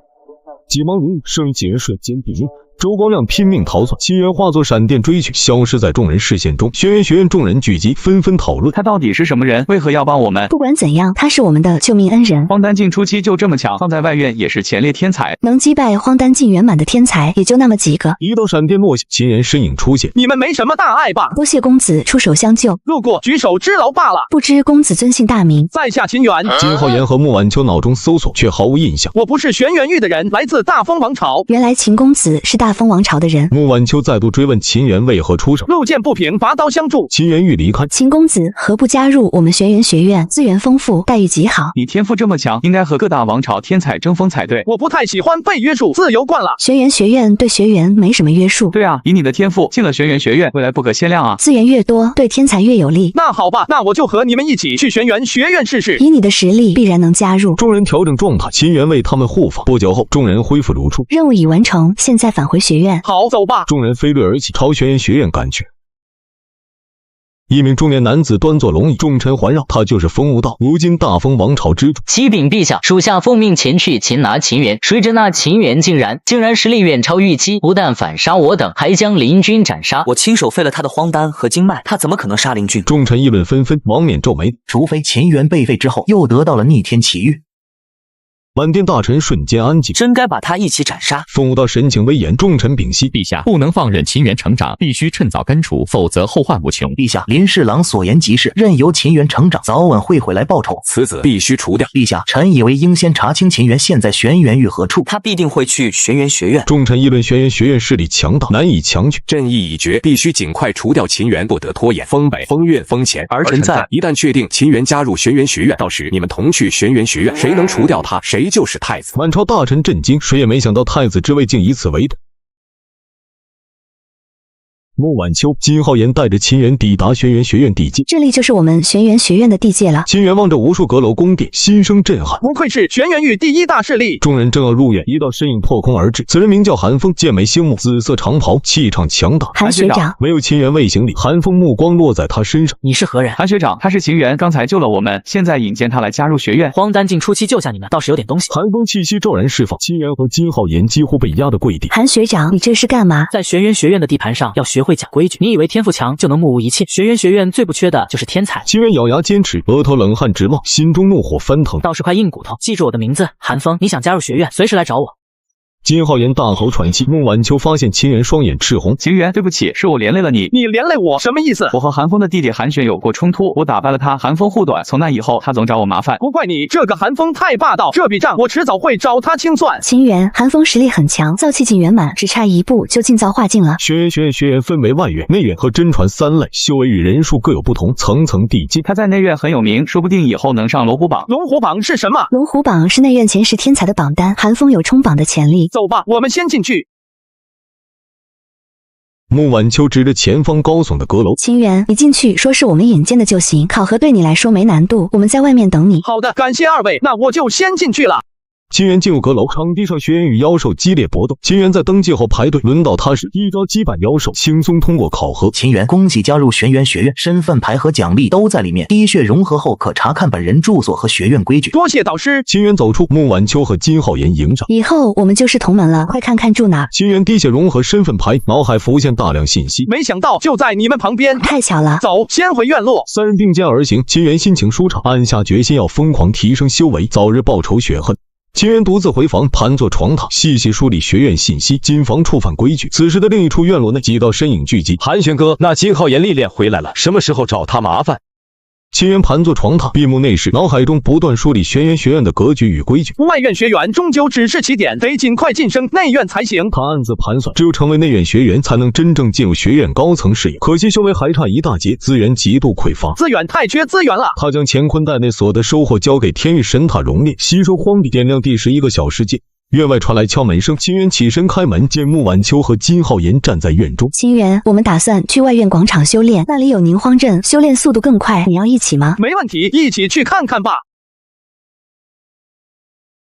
急忙如雨，剩余几人瞬间毙命。周光亮拼命逃窜，秦元化作闪电追去，消失在众人视线中。轩辕学院众人聚集，纷纷讨论他到底是什么人，为何要帮我们？不管怎样，他是我们的救命恩人。荒丹境初期就这么强，放在外院也是前列天才。能击败荒丹境圆满的天才也就那么几个。一道闪电落下，秦元身影出现。你们没什么大碍吧？多谢公子出手相救，路过举手之劳罢了。不知公子尊姓大名？在下秦元。金浩炎和穆晚秋脑中搜索，却毫无印象。我不是玄元域的人，来自大风王朝。原来秦公子是大风王朝的人。穆晚秋再度追问秦元为何出手，路见不平，拔刀相助。秦元欲离开，秦公子何不加入我们玄元学院？资源丰富，待遇极好。你天赋这么强，应该和各大王朝天才争锋才对。我不太喜欢被约束，自由惯了。玄元学院对学员没什么约束。对啊，以你的天赋进了玄元学院，未来不可限量啊！资源越多，对天才越有利。那好吧，那我就和你们一起去玄元学院试试。以你的实力，必然能加入。众人调整状态，秦元为他们护法。不久后，众人恢复如初。任务已完成，现在返回学院。好，走吧。众人飞掠而起，朝玄元学院赶去。一名中年男子端坐龙椅，众臣环绕，他就是风无道，如今大风王朝之主。启禀陛下，属下奉命前去擒拿秦元，谁知那秦元竟然实力远超预期，不但反杀我等，还将林军斩杀。我亲手废了他的荒丹和经脉，他怎么可能杀林军？众臣议论纷纷，王冕皱眉，除非秦元被废之后又得到了逆天奇遇。满殿大臣瞬间安静，真该把他一起斩杀。风无道神情威严，众臣屏息。陛下不能放任秦元成长，必须趁早根除，否则后患无穷。陛下，林侍郎所言极是，任由秦元成长，早晚会回来报仇。此子必须除掉。陛下，臣以为应先查清秦元现在玄元域何处。他必定会去玄元学院。众臣议论玄元学院势力强大，难以强取。朕意已决，必须尽快除掉秦元，不得拖延。封北、封院、封前，儿臣在。一旦确定秦元加入玄元学院，到时你们同去玄元学院，谁能除掉他，谁就是太子。满朝大臣震惊，谁也没想到太子之位竟以此为统。穆晚秋、金浩炎带着秦元抵达玄元学院地界，这里就是我们玄元学院的地界了。秦元望着无数阁楼宫殿，心生震撼，不愧是玄元域第一大势力。众人正要入院，一道身影破空而至，此人名叫韩风，剑眉星目，紫色长袍，气场强大。韩学长，没有秦元未行礼，韩风目光落在他身上。你是何人？韩学长，他是秦元，刚才救了我们，现在引荐他来加入学院。荒丹境初期救下你们，倒是有点东西。韩风气息骤然释放，秦元和金浩炎几乎被压得跪地。韩学长，你这是干嘛？在玄元学院的地盘上，要学会讲规矩。你以为天赋强就能目无一切？玄元学院最不缺的就是天才。秦元咬牙坚持，额头冷汗直冒，心中怒火翻腾。倒是块硬骨头，记住我的名字，韩风。你想加入学院，随时来找我。金浩言大口喘气，孟晚秋发现秦源双眼赤红。秦源，对不起，是我连累了你。你连累我什么意思？我和韩风的弟弟韩玄有过冲突，我打败了他，韩风护短。从那以后，他总找我麻烦。不怪你，这个韩风太霸道，这笔账我迟早会找他清算。秦源，韩风实力很强，造气境圆满，只差一步就进造化境了。学院分为外院、内院和真传3类，修为与人数各有不同，层层递进。他在内院很有名，说不定以后能上龙虎榜。龙虎榜是什么？龙虎榜是内院前10天才的榜单，韩风有冲榜的潜力。走吧，我们先进去。孟晚秋指着前方高耸的阁楼，秦源，你进去说是我们引荐的就行，考核对你来说没难度，我们在外面等你。好的，感谢二位，那我就先进去了。秦源进入阁楼，场地上学员与妖兽激烈搏斗。秦源在登记后排队，轮到他时一招击败妖兽，轻松通过考核。秦源，恭喜加入玄元学院，身份牌和奖励都在里面。滴血融合后可查看本人住所和学院规矩。多谢导师。秦源走出，孟晚秋和金浩言迎上。以后我们就是同门了，快看看住哪。秦源滴血融合身份牌，脑海浮现大量信息。没想到就在你们旁边，太巧了。走，先回院落。三人并肩而行，秦源心情舒畅，暗下决心要疯狂提升修为，早日报仇雪恨。秦源独自回房，盘坐床榻，细细梳理学院信息，谨防触犯规矩。此时的另一处院落内，几道身影聚集。韩玄哥，那金浩言历练回来了，什么时候找他麻烦？秦源盘坐床榻，闭目内视，脑海中不断梳理玄元学院的格局与规矩。外院学员终究只是起点，得尽快晋升内院才行。他暗自盘算，只有成为内院学员，才能真正进入学院高层视野。可惜修为还差一大截，资源极度匮乏，资源太缺资源了。他将乾坤袋内所得收获交给天域神塔熔炼，吸收荒地，点亮第11个小世界。院外传来敲门声，秦源起身开门，见穆晚秋和金浩言站在院中。秦源，我们打算去外院广场修炼，那里有宁荒阵，修炼速度更快，你要一起吗？没问题，一起去看看吧。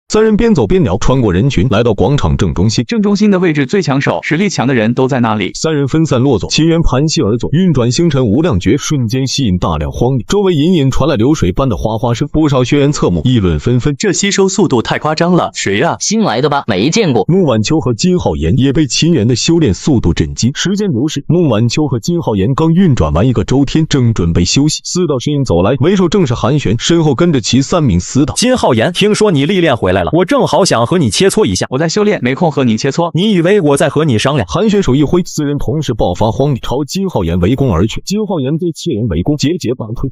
三人边走边聊，穿过人群，来到广场正中心。正中心的位置最抢手，实力强的人都在那里。三人分散落走，秦源盘膝而坐，运转星辰无量诀，瞬间吸引大量荒力。周围隐隐传来流水般的哗哗声，不少学员侧目，议论纷纷。这吸收速度太夸张了，谁啊？新来的吧？没见过。穆晚秋和金浩言也被秦源的修炼速度震惊。时间流逝，穆晚秋和金浩言刚运转完1个周天，正准备休息，4道身影走来，为首正是韩玄，身后跟着其3名死党。金浩言，听说你历练回来了，我正好想和你切磋一下。我在修炼，没空和你切磋。你以为我在和你商量？韩玄手一挥，4人同时爆发荒力，朝金浩言围攻而去。金浩言对7人围攻，节半退。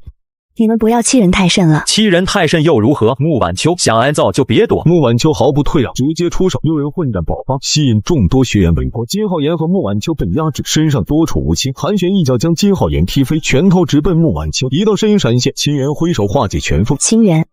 你们不要欺人太甚了。欺人太甚又如何？穆晚秋想挨揍就别躲。穆晚秋毫不退让，直接出手，6人混战爆发，吸引众多学员围攻。金浩言和穆晚秋被压制，身上多处无青。韩玄一脚将金浩言踢飞，拳头直奔穆晚秋。一道身影闪现，秦源挥手化解拳锋。秦源，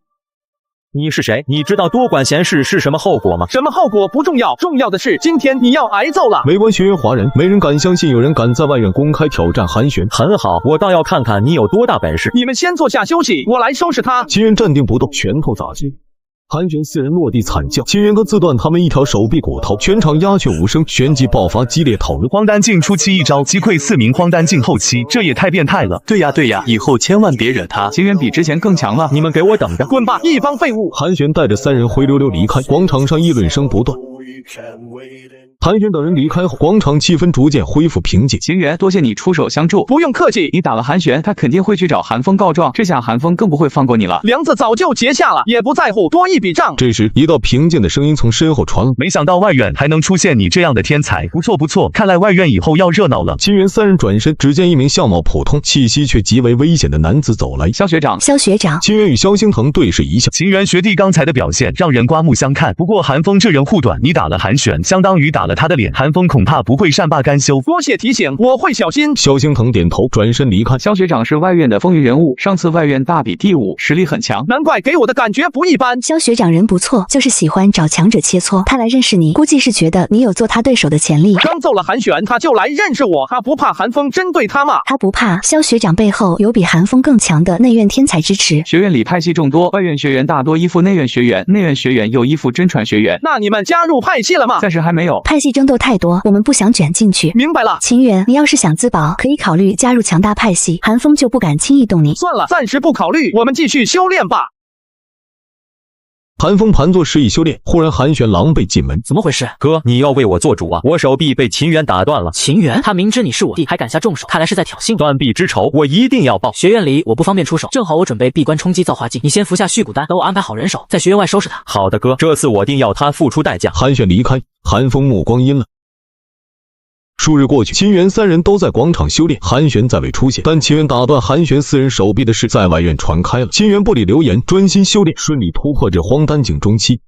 你是谁？你知道多管闲事是什么后果吗？什么后果不重要，重要的是今天你要挨揍了。围观学员哗然，没人敢相信有人敢在外院公开挑战韩玄。很好，我倒要看看你有多大本事。你们先坐下休息，我来收拾他。秦源站定不动，拳头砸击。韩玄4人落地惨叫，秦源各自断他们一条手臂骨头，全场鸦雀无声，旋即爆发激烈讨论。荒丹境初期一招击溃4名荒丹境后期，这也太变态了。对呀，以后千万别惹他。秦源比之前更强了，你们给我等着！滚吧，一帮废物！韩玄带着3人灰溜溜离开，广场上议论声不断。韩玄等人离开后，广场气氛逐渐恢复平静。秦源，多谢你出手相助。不用客气，你打了韩玄，他肯定会去找韩风告状，这下韩风更不会放过你了。梁子早就结下了，也不在乎多一笔账。这时，一道平静的声音从身后传来：没想到外院还能出现你这样的天才，不错，看来外院以后要热闹了。秦源3人转身，只见一名相貌普通、气息却极为危险的男子走来。萧学长，萧学长。秦源与萧星腾对视一笑。秦源学弟刚才的表现让人刮目相看，不过韩风这人护短，你打了韩玄，相当于打了他的脸，韩风恐怕不会善罢甘休。多谢提醒，我会小心。萧星腾点头，转身离开。萧学长是外院的风云人物，上次外院大比第5，实力很强，难怪给我的感觉不一般。萧学长人不错，就是喜欢找强者切磋。他来认识你，估计是觉得你有做他对手的潜力。刚揍了韩玄，他就来认识我，他不怕韩风针对他吗？他不怕。萧学长背后有比韩风更强的内院天才支持。学院里派系众多，外院学员大多依附内院学员，内院学员又依附真传学员。那你们加入派系了吗？暂时还没有。派系争斗太多，我们不想卷进去。明白了。秦源，你要是想自保，可以考虑加入强大派系，韩风就不敢轻易动你。算了，暂时不考虑，我们继续修炼吧。韩风盘坐示意修炼，忽然韩玄狼狈进门，怎么回事？哥，你要为我做主啊！我手臂被秦元打断了。秦元，他明知你是我弟，还敢下重手，看来是在挑衅。断臂之仇，我一定要报。学院里我不方便出手，正好我准备闭关冲击造化境，你先服下续骨丹，等我安排好人手，在学院外收拾他。好的，哥，这次我定要他付出代价。韩玄离开，韩风目光阴了。数日过去，秦元三人都在广场修炼，韩玄再未出现。但秦元打断韩玄四人手臂的事在外院传开了，秦元不理流言，专心修炼，顺利突破至荒丹境中期。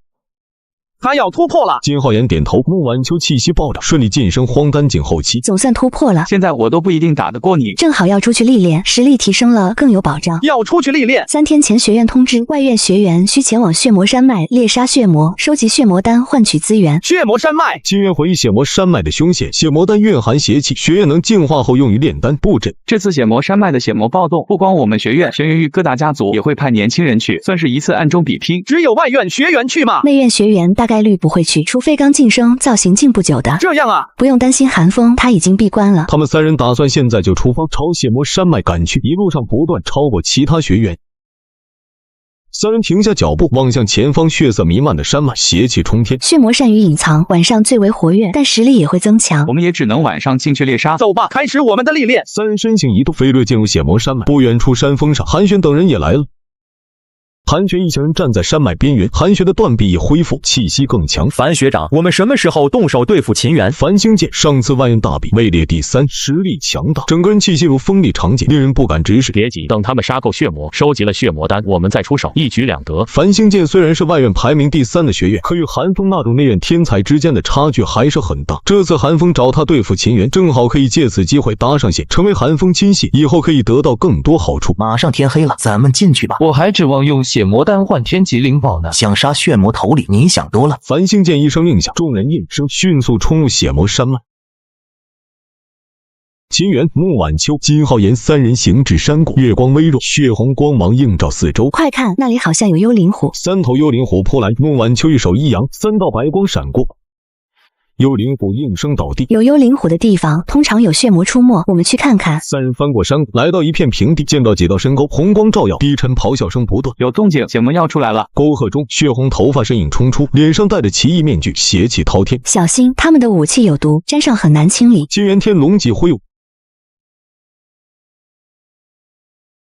他要突破了。金浩言点头，穆晚秋气息暴涨，顺利晋升荒丹境后期。总算突破了，现在我都不一定打得过你。正好要出去历练，实力提升了更有保障。要出去历练。3天前学院通知，外院学员需前往血魔山脉猎杀血魔，收集血魔丹换取资源。血魔山脉，金元回忆血魔山脉的凶险，血魔丹蕴含邪气，学院能净化后用于炼丹布阵。这次血魔山脉的血魔暴动，不光我们学院，玄元域各大家族也会派年轻人去，算是一次暗中比拼。只有外院学员去吗？内院学员大概率不会去，除非刚晋升造型境不久的。这样啊，不用担心寒风，他已经闭关了。他们三人打算现在就出发，朝血魔山脉赶去，一路上不断超过其他学员。三人停下脚步，望向前方血色弥漫的山脉，邪气冲天。血魔善于隐藏，晚上最为活跃，但实力也会增强。我们也只能晚上进去猎杀。走吧，开始我们的历练。三人身形一动，飞掠进入血魔山脉。不远处山峰上，韩玄等人也来了。韩玄一行人站在山脉边缘，韩玄的断臂已恢复，气息更强。樊学长，我们什么时候动手对付秦元？樊星剑上次外院大比位列第3，实力强大，整个人气息如锋利长剑，令人不敢直视。别急，等他们杀够血魔，收集了血魔丹，我们再出手，一举两得。樊星剑虽然是外院排名第3的学院，可与韩风那种内院天才之间的差距还是很大。这次韩风找他对付秦元，正好可以借此机会搭上线，成为韩风亲信，以后可以得到更多好处。马上天黑了，咱们进去吧。我还指望用血魔丹换天级灵宝呢。想杀血魔头领，你想多了。樊星剑一声令下，众人应声迅速冲入血魔山脉。秦元、穆晚秋、金浩言三人行至山谷，月光微弱，血红光芒映照四周。快看，那里好像有幽灵虎。3头幽灵虎扑来，穆晚秋一手一扬，3道白光闪过。幽灵虎应声倒地。有幽灵虎的地方，通常有血魔出没，我们去看看。三人翻过山谷，来到一片平地，见到几道深沟，红光照耀，低沉咆哮声不断。有动静，血魔要出来了。沟壑中，血红头发身影冲出，脸上戴着奇异面具，邪气滔天。小心，他们的武器有毒，沾上很难清理。金元天龙戟挥舞，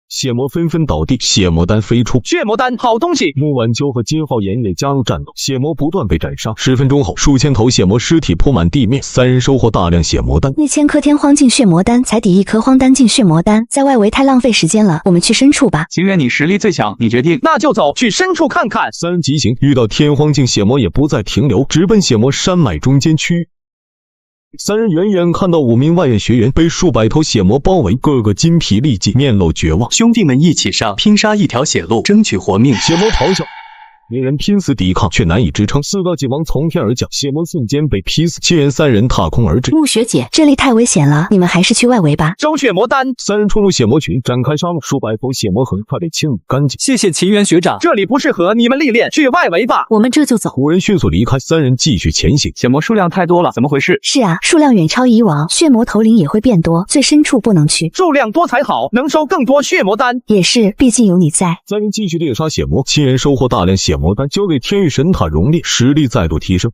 血魔纷纷倒地，血魔丹飞出。血魔丹好东西。穆晚秋和金浩言也加入战斗，血魔不断被斩杀。10分钟后，数千头血魔尸体铺满地面，三人收获大量血魔丹。那1000颗天荒境血魔丹才抵1颗荒丹境血魔丹，在外围太浪费时间了，我们去深处吧。秦元，你实力最强，你决定。那就走，去深处看看。三人急行，遇到天荒境血魔也不再停留，直奔血魔山脉中间区域。三人远远看到5名外院学员被数百头血魔包围，个个筋疲力尽，面露绝望。兄弟们一起上，拼杀一条血路，争取活命。血魔咆哮，令人拼死抵抗，却难以支撑。4道戟芒从天而降，血魔瞬间被劈死。秦元三人踏空而至。穆学姐，这里太危险了，你们还是去外围吧。收血魔丹。三人冲入血魔群，展开杀戮，数百头血魔很快被清理干净。谢谢秦元学长，这里不适合你们历练，去外围吧。我们这就走。5人迅速离开，三人继续前行。血魔数量太多了，怎么回事？是啊，数量远超以往，血魔头领也会变多，最深处不能去。数量多才好，能收更多血魔丹。也是，毕竟有你在。三人继续猎杀血魔，秦元收获大量血魔丹，交给天域神塔熔炼，实力再度提升。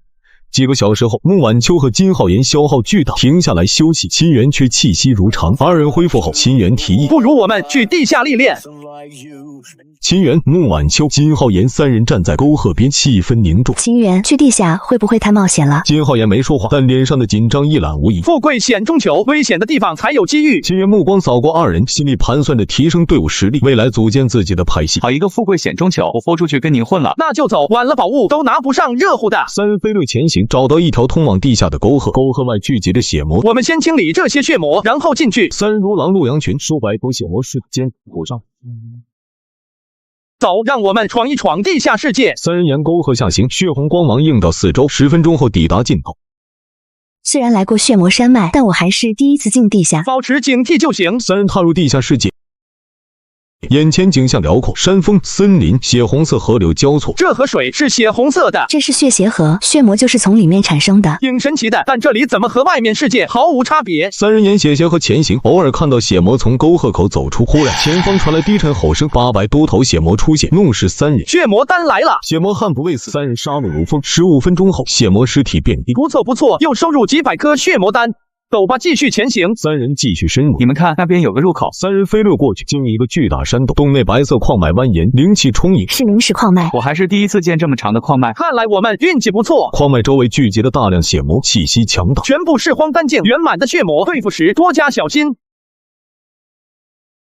几个小时后，穆晚秋和金浩言消耗巨大，停下来休息。秦元却气息如常。2人恢复后，秦元提议，不如我们去地下历练。秦元、穆晚秋、金浩言三人站在沟壑边，气氛凝重。秦元，去地下会不会太冒险了？金浩言没说话，但脸上的紧张一览无遗。富贵险中求，危险的地方才有机遇。秦元目光扫过2人，心里盘算着提升队伍实力，未来组建自己的派系。好一个富贵险中求，我豁出去跟您混了。那就走，晚了宝物都拿不上热乎的。三人飞掠前行，找到一条通往地下的沟壑，沟壑外聚集着血魔。我们先清理这些血魔，然后进去。三人如狼入羊群，数百头血魔瞬间扑上。走，让我们闯一闯地下世界。三人沿沟壑下行，血红光芒映到四周。10分钟后抵达尽头。虽然来过血魔山脉，但我还是第一次进地下，保持警惕就行。三人踏入地下世界。眼前景象辽阔，山峰、森林、血红色河流交错。这河水是血红色的，这是血邪河，血魔就是从里面产生的，挺神奇的。但这里怎么和外面世界毫无差别？三人沿血邪河前行，偶尔看到血魔从沟壑口走出，忽然前方传来低沉吼声，800多头血魔出现，怒视三人。血魔丹来了！血魔悍不畏死，三人杀戮如风。15分钟后，血魔尸体遍地。不错不错，又收入几百颗血魔丹。走吧，继续前行。三人继续深入。你们看，那边有个入口。三人飞掠过去，进入一个巨大山洞，洞内白色矿脉蜿蜒，灵气充盈。是灵石矿脉，我还是第一次见这么长的矿脉。看来我们运气不错。矿脉周围聚集了大量血魔，气息强大，全部是荒干净圆满的血魔，对付时多加小心。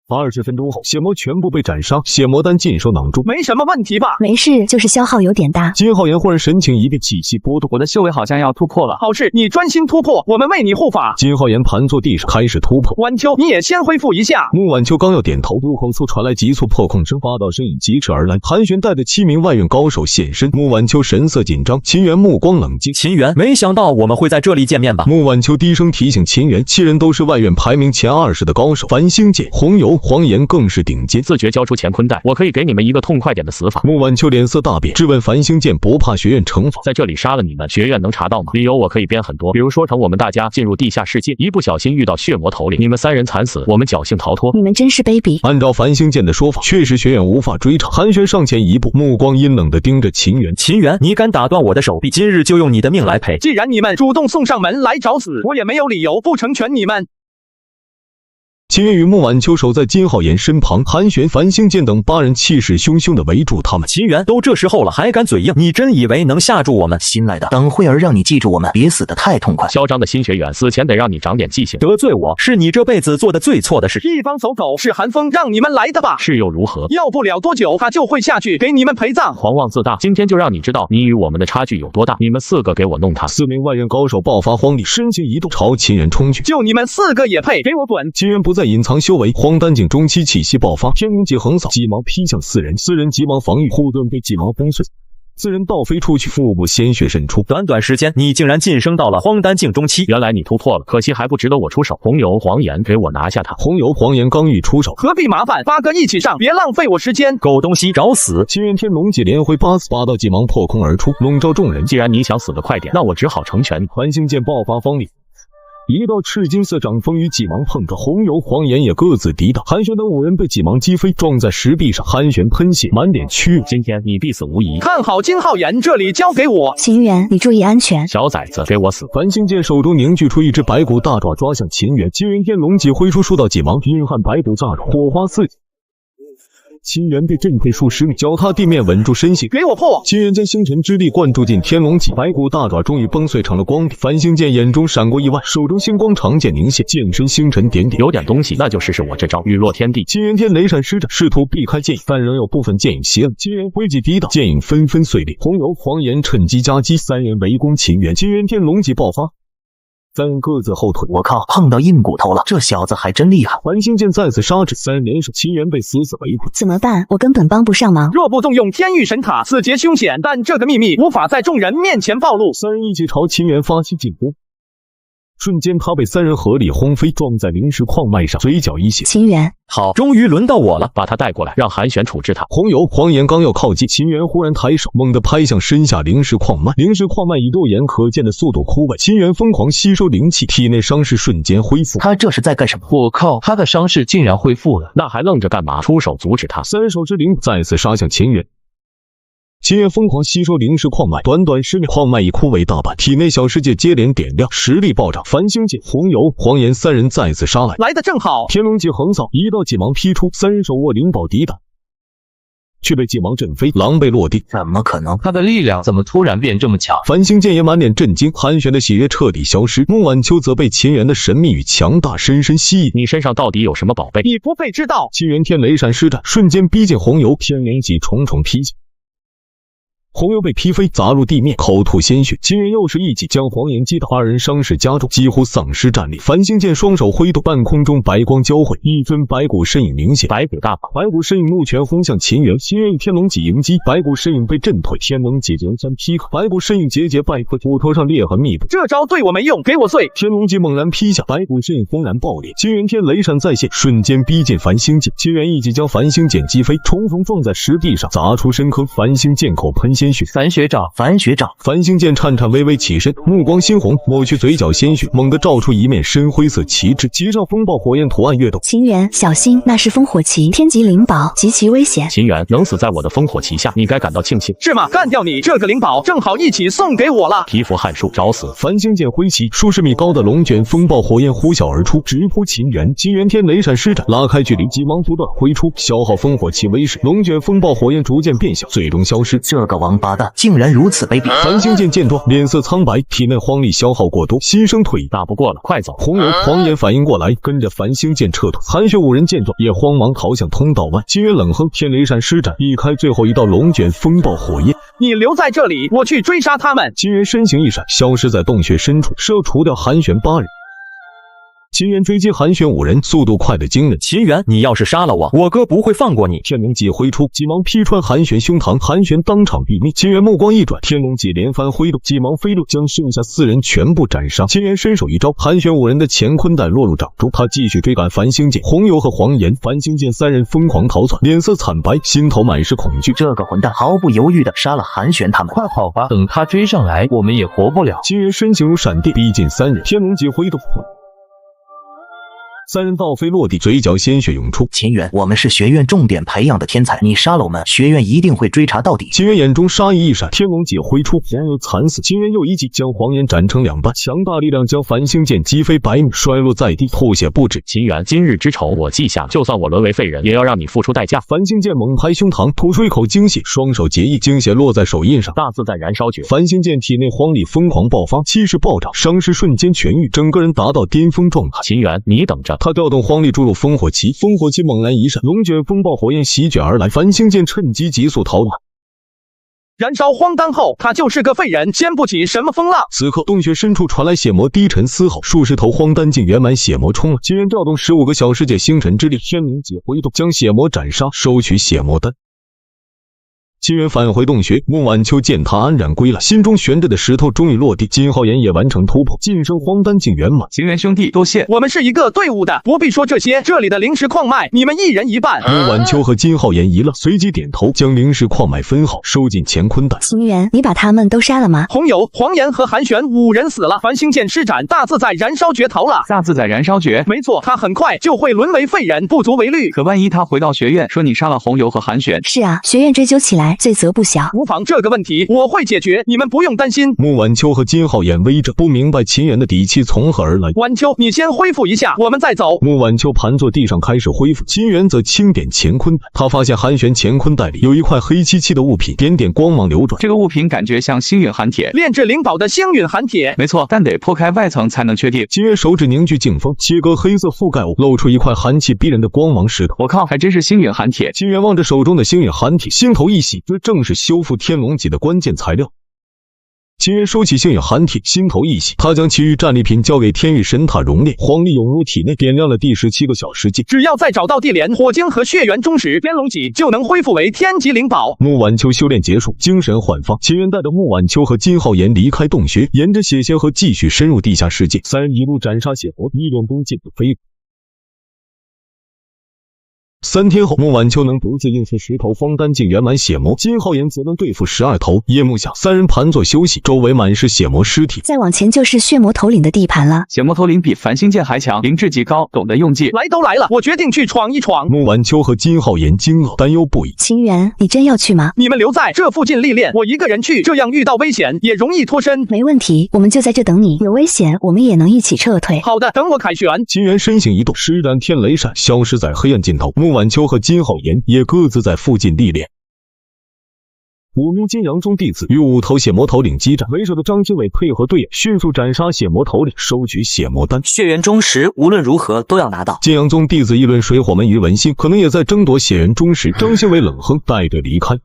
20分钟后，血魔全部被斩杀，血魔丹尽收囊中。没什么问题吧？没事，就是消耗有点大。金浩言忽然神情一变，气息波动。我的修为好像要突破了。好事，你专心突破，我们为你护法。金浩言盘坐地上，开始突破。晚秋，你也先恢复一下。穆晚秋刚要点头，入口处传来急促破空声，8道身影疾驰而来。韩玄带着7名外院高手现身。穆晚秋神色紧张，秦元目光冷静。秦元，没想到我们会在这里见面吧？穆晚秋低声提醒秦元，7人都是外院排名前20的高手，繁星剑、红油、黄岩更是顶尖。自觉交出乾坤袋，我可以给你们一个痛快点的死法。穆晚秋脸色大变，质问繁星剑不怕学院惩罚，在这里杀了你们，学院能查到吗？理由我可以编很多，比如说成我们大家进入地下世界，一不小心遇到血魔头领，你们3人惨死，我们侥幸逃脱。你们真是卑鄙。按照繁星剑的说法，确实学院无法追查。韩玄上前一步，目光阴冷地盯着秦元。秦元，你敢打断我的手臂，今日就用你的命来赔。既然你们主动送上门来找死，我也没有理由不成全你们。秦元与穆晚秋守在金浩言身旁，韩玄、繁星剑等8人气势汹汹地围住他们。秦元，都这时候了，还敢嘴硬？你真以为能吓住我们？新来的，等会儿让你记住我们，别死得太痛快。嚣张的新学员，死前得让你长点记性。得罪我是你这辈子做的最错的事。一方走狗，是寒风让你们来的吧？是又如何？要不了多久，他就会下去给你们陪葬。狂妄自大，今天就让你知道你与我们的差距有多大。你们4个给我弄他！4名外院高手爆发荒力，身形一动，朝秦元冲去。就你们4个也配？给我滚！秦元不再隐藏修为。荒丹境中期气息爆发，天灵戟横扫，几毛劈向4人，4人急忙防御，护盾被几毛崩碎，4人倒飞出去，腹部鲜血渗出。短短时间，你竟然晋升到了荒丹境中期，原来你突破了，可惜还不值得我出手。红油、黄岩，给我拿下他！红油、黄岩刚欲出手，何必麻烦？8个一起上，别浪费我时间。狗东西，找死！秦元天龙戟连挥8道急忙破空而出，笼罩众人。既然你想死得快点，那我只好成全你。繁星剑爆发锋利。一道赤金色掌风与几芒碰撞，红油、黄岩也各自抵挡。韩玄等5人被几芒击飞，撞在石壁上。韩玄喷血，满脸屈辱。今天你必死无疑。看好金浩言，这里交给我。秦元，你注意安全。小崽子，给我死！繁星剑手中凝聚出一只白骨大爪，抓向秦元。金元天龙戟挥出数道几芒，蕴含白骨炸爪，火花四起。秦元被震退数10米，脚踏地面稳住身形，给我破！秦元将星辰之力灌注进天龙戟，白骨大爪终于崩碎成了光点。繁星剑眼中闪过意外，手中星光长剑凝现，剑身星辰点点。有点东西，那就试试我这招雨落天地。秦元天雷闪施展，试图避开剑影，但仍有部分剑影袭来。秦元挥戟抵挡，剑影纷纷碎裂。红油、黄岩趁机夹击，3人围攻秦元。秦元天龙戟爆发。3人各自后退，我靠，碰到硬骨头了，这小子还真厉害。繁星剑再次杀至，3人联手，秦元被死死围住。怎么办？我根本帮不上忙。若不动用天域神塔，此劫凶险，但这个秘密无法在众人面前暴露。3人一起朝秦元发起进攻。瞬间，他被3人合力轰飞，撞在灵石矿脉上，嘴角一血。秦元，好，终于轮到我了，把他带过来，让韩玄处置他。红油、黄岩刚要靠近，秦元忽然抬手，猛地拍向身下灵石矿脉。灵石矿脉以肉眼可见的速度枯萎，秦元疯狂吸收灵气，体内伤势瞬间恢复。他这是在干什么？我靠，他的伤势竟然恢复了，那还愣着干嘛？出手阻止他！3手之灵再次杀向秦元。秦元疯狂吸收灵石矿脉，短短10秒，矿脉已枯萎大半，体内小世界接连点亮，实力暴涨。繁星剑、红油、黄岩3人再次杀来，来得正好。天龙戟横扫，一道几芒劈出，3人手握灵宝抵挡，却被几芒震飞，狼狈落地。怎么可能？他的力量怎么突然变这么强？繁星剑也满脸震惊，韩玄的喜悦彻底消失。穆晚秋则被秦元的神秘与强大深深吸引。你身上到底有什么宝贝？你不配知道。秦元天雷闪施展，瞬间逼近红油，天灵戟重重劈击。红油被劈飞，砸入地面，口吐鲜血。秦元又是一击将黄岩击倒，二人伤势加重，几乎丧失战力。繁星剑双手挥动，半空中白光交汇，一尊白骨身影明显。白骨大法，白骨身影怒拳轰向秦元，秦元以天龙戟迎击，白骨身影被震退，天龙戟连三劈开，白骨身影节节败退，骨头上裂痕密布。这招对我没用，给我碎！天龙戟猛然劈下，白骨身影轰然爆裂。秦元天雷闪再现，瞬间逼近繁星剑。秦元一击将繁星剑击飞，重逢撞在石地上，砸出深坑。繁星剑口喷鲜血，樊学长，樊学长，繁星剑颤颤巍巍起身，目光猩红，抹去嘴角鲜血，猛地照出一面深灰色旗帜，旗上风暴火焰图案跃动。秦元，小心，那是烽火旗，天级灵宝，极其危险。秦元能死在我的烽火旗下，你该感到庆幸。是吗？干掉你，这个灵宝正好一起送给我了。皮肤汗术，找死！繁星剑挥起，数十米高的龙卷风暴火焰呼啸而出，直扑秦元。秦元天雷闪施展，拉开距离，急忙不断挥出，消耗烽火旗威势。龙卷风暴火焰逐渐变小，最终消失。这个王八蛋竟然如此卑鄙！繁星剑见状，脸色苍白，体内荒力消耗过多，心生退意。打不过了，快走！红油、黄岩反应过来，跟着繁星剑撤退。韩雪五人见状，也慌忙逃向通道外。秦元冷哼，天雷闪施展，避开最后一道龙卷风暴火焰。你留在这里，我去追杀他们。秦元身形一闪，消失在洞穴深处，设除掉韩玄8人。秦元追击韩玄5人，速度快得惊人。秦元，你要是杀了我，我哥不会放过你。天龙戟挥出，急忙劈穿韩玄胸膛，韩玄当场毙命。秦元目光一转，天龙戟连番挥动，急忙飞落，将剩下4人全部斩杀。秦元伸手一招，韩玄5人的乾坤袋落入掌中，他继续追赶繁星剑、红油和黄岩。繁星剑3人疯狂逃窜，脸色惨白，心头满是恐惧。这个混蛋毫不犹豫地杀了韩玄他们。快跑吧，等他追上来，我们也活不了。秦元身形如闪电，逼近3人，天龙戟挥动。3人倒飞落地，嘴角鲜血涌出。秦元，我们是学院重点培养的天才，你杀了我们，学院一定会追查到底。秦元眼中杀意一闪，天龙戟挥出，黄油惨死。秦元又一击将黄岩斩成2半，强大力量将繁星剑击飞100米，摔落在地，吐血不止。秦元，今日之仇我记下，就算我沦为废人，也要让你付出代价。繁星剑猛拍胸膛，吐出一口精血，双手结印，精血落在手印上，大自在燃烧诀。繁星剑体内荒力疯狂爆发，气势暴涨，伤势瞬间痊愈，整个人达到巅峰状态。秦元，你等着！他调动荒力注入烽火旗，烽火旗猛然一闪，龙卷风暴火焰席卷而来，繁星剑趁机急速逃跑。燃烧荒丹后，他就是个废人，掀不起什么风浪。此刻，洞穴深处传来血魔低沉嘶吼，数十头荒丹境圆满血魔冲了。秦元调动15个小世界星辰之力，天龙戟挥动，将血魔斩杀，收取血魔丹。秦元返回洞穴，穆晚秋见他安然归来，心中悬着的石头终于落地。金浩言也完成突破，晋升荒丹境圆满。秦元兄弟，多谢。我们是一个队伍的，不必说这些。这里的灵石矿脉，你们1人1半。穆晚秋和金浩言一愣，随即点头，将灵石矿脉分好，收进乾坤袋。秦元，你把他们都杀了吗？红油、黄岩和韩玄5人死了，繁星剑施展，大自在燃烧诀逃了。大自在燃烧诀，没错，他很快就会沦为废人，不足为虑。可万一他回到学院，说你杀了红油和韩玄？是啊，学院追究起来，罪责不小。无妨，这个问题我会解决，你们不用担心。穆晚秋和金浩眼微着，不明白秦元的底气从何而来。晚秋，你先恢复一下，我们再走。穆晚秋盘坐地上开始恢复，秦元则轻点乾坤袋。他发现韩玄乾坤袋里有一块黑漆漆的物品，点点光芒流转。这个物品感觉像星陨寒铁，炼制灵宝的星陨寒铁。没错，但得破开外层才能确定。秦元手指凝聚劲风，切割黑色覆盖物，露出一块寒气逼人的光芒石头。我靠，还真是星陨寒铁！秦元望着手中的星陨寒铁，心头一喜，这正是修复天龙戟的关键材料。秦元收起星陨寒铁，心头一喜，他将其余战利品交给天域神塔熔炼，黄力涌入体内，点亮了第17个小世界。只要再找到地莲、火晶和血元中石，天龙戟就能恢复为天级灵宝。穆晚秋修炼结束，精神焕发。秦元带着穆晚秋和金浩言离开洞穴，沿着血仙河继续深入地下世界。3人一路斩杀血魔，一连攻进飞。3天后，穆晚秋能独自应付10头荒丹境圆满血魔，金浩言则能对付12头。夜幕下，3人盘坐休息，周围满是血魔尸体。再往前就是血魔头领的地盘了。血魔头领比繁星剑还强，灵智极高，懂得用计。来都来了，我决定去闯一闯。穆晚秋和金浩言惊愕，担忧不已。秦元，你真要去吗？你们留在这附近历练，我一个人去，这样遇到危险也容易脱身。没问题，我们就在这等你，有危险我们也能一起撤退。好的，等我凯旋。秦元身形一动，施展天雷闪，消失在黑暗尽头。穆晚秋和金浩言也各自在附近历练。5名金阳宗弟子与5头血魔头领激战，为首的张经纬配合队友，迅速斩杀血魔头领，收取血魔丹。血元中石无论如何都要拿到。金阳宗弟子议论水火门于文心可能也在争夺血元中石，张经纬冷哼，带队离开。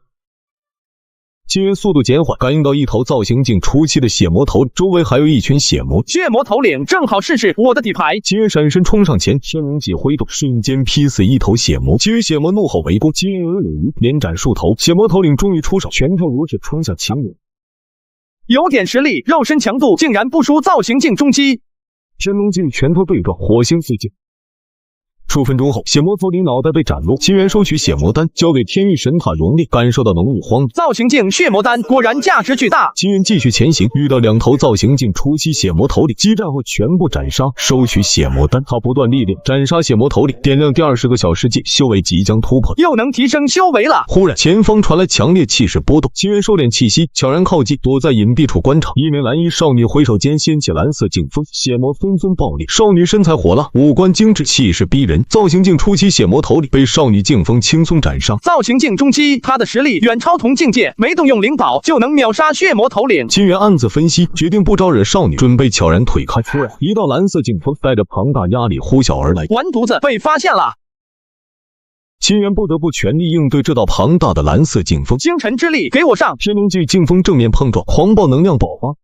金元速度减缓，感应到一头造型镜出气的血魔头，周围还有一群血魔。血魔头领正好试试我的底牌。金元闪身冲上前，天龙戟挥动，瞬间劈死一头血魔。其余血魔怒吼围攻，金元有余，连斩数头。血魔头领终于出手，拳头如指冲向秦元。有点实力，肉身强度竟然不输造型镜中期。天龙镜拳头对撞，火星四溅。数分钟后，血魔头领脑袋被斩落。秦元收取血魔丹，交给天域神塔熔炼，感受到浓郁荒凉。造型镜血魔丹果然价值巨大。秦元继续前行，遇到2头造型镜初期血魔头领，激战后全部斩杀，收取血魔丹。他不断历练，斩杀血魔头领，点亮第20个小世界，修为即将突破，又能提升修为了。忽然，前方传来强烈气势波动，秦元收敛气息，悄然靠近，躲在隐蔽处观察。一名蓝衣少女挥手间掀起蓝色劲风，血魔纷纷爆裂。少女身材火辣，五官精致，气势逼人。造型镜初期血魔头领被少女劲风轻松斩杀。造型镜中期，他的实力远超同境界，没动用灵宝就能秒杀血魔头领。秦元暗自分析，决定不招惹少女，准备悄然退开。突然，一道蓝色劲风带着庞大压力呼啸而来，完犊子，被发现了！秦元不得不全力应对这道庞大的蓝色劲风。星辰之力，给我上！天龙镜劲风正面碰撞，狂暴能量爆发。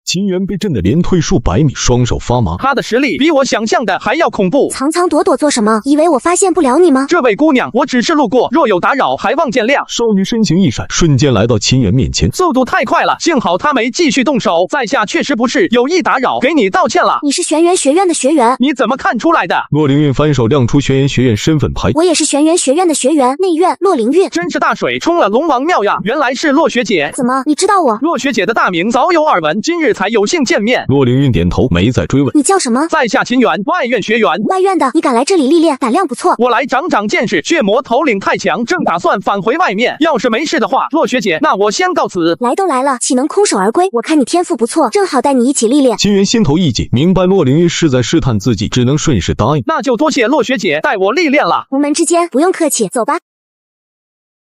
秦元被震得连退数100米，双手发麻。他的实力比我想象的还要恐怖。藏藏躲躲做什么？以为我发现不了你吗？这位姑娘，我只是路过，若有打扰，还望见谅。少女身形一闪，瞬间来到秦元面前，速度太快了，幸好她没继续动手。在下确实不是有意打扰，给你道歉了。你是玄元学院的学员？你怎么看出来的？洛凌韵翻手亮出玄元学院身份牌。我也是玄元学院的学员，内院洛凌韵。真是大水冲了龙王庙呀！原来是洛学姐。怎么，你知道我？洛学姐的大名早有耳闻，今日才有幸见面。洛凌韵点头，没再追问。你叫什么？在下秦元，外院学员。外院的，你敢来这里历练，胆量不错。我来长长见识。血魔头领太强，正打算返回外面。要是没事的话，洛学姐，那我先告辞。来都来了，岂能空手而归？我看你天赋不错，正好带你一起历练。秦元心头一紧，明白洛凌韵是在试探自己，只能顺势答应。那就多谢洛学姐带我历练了。无门之间，不用客气，走吧。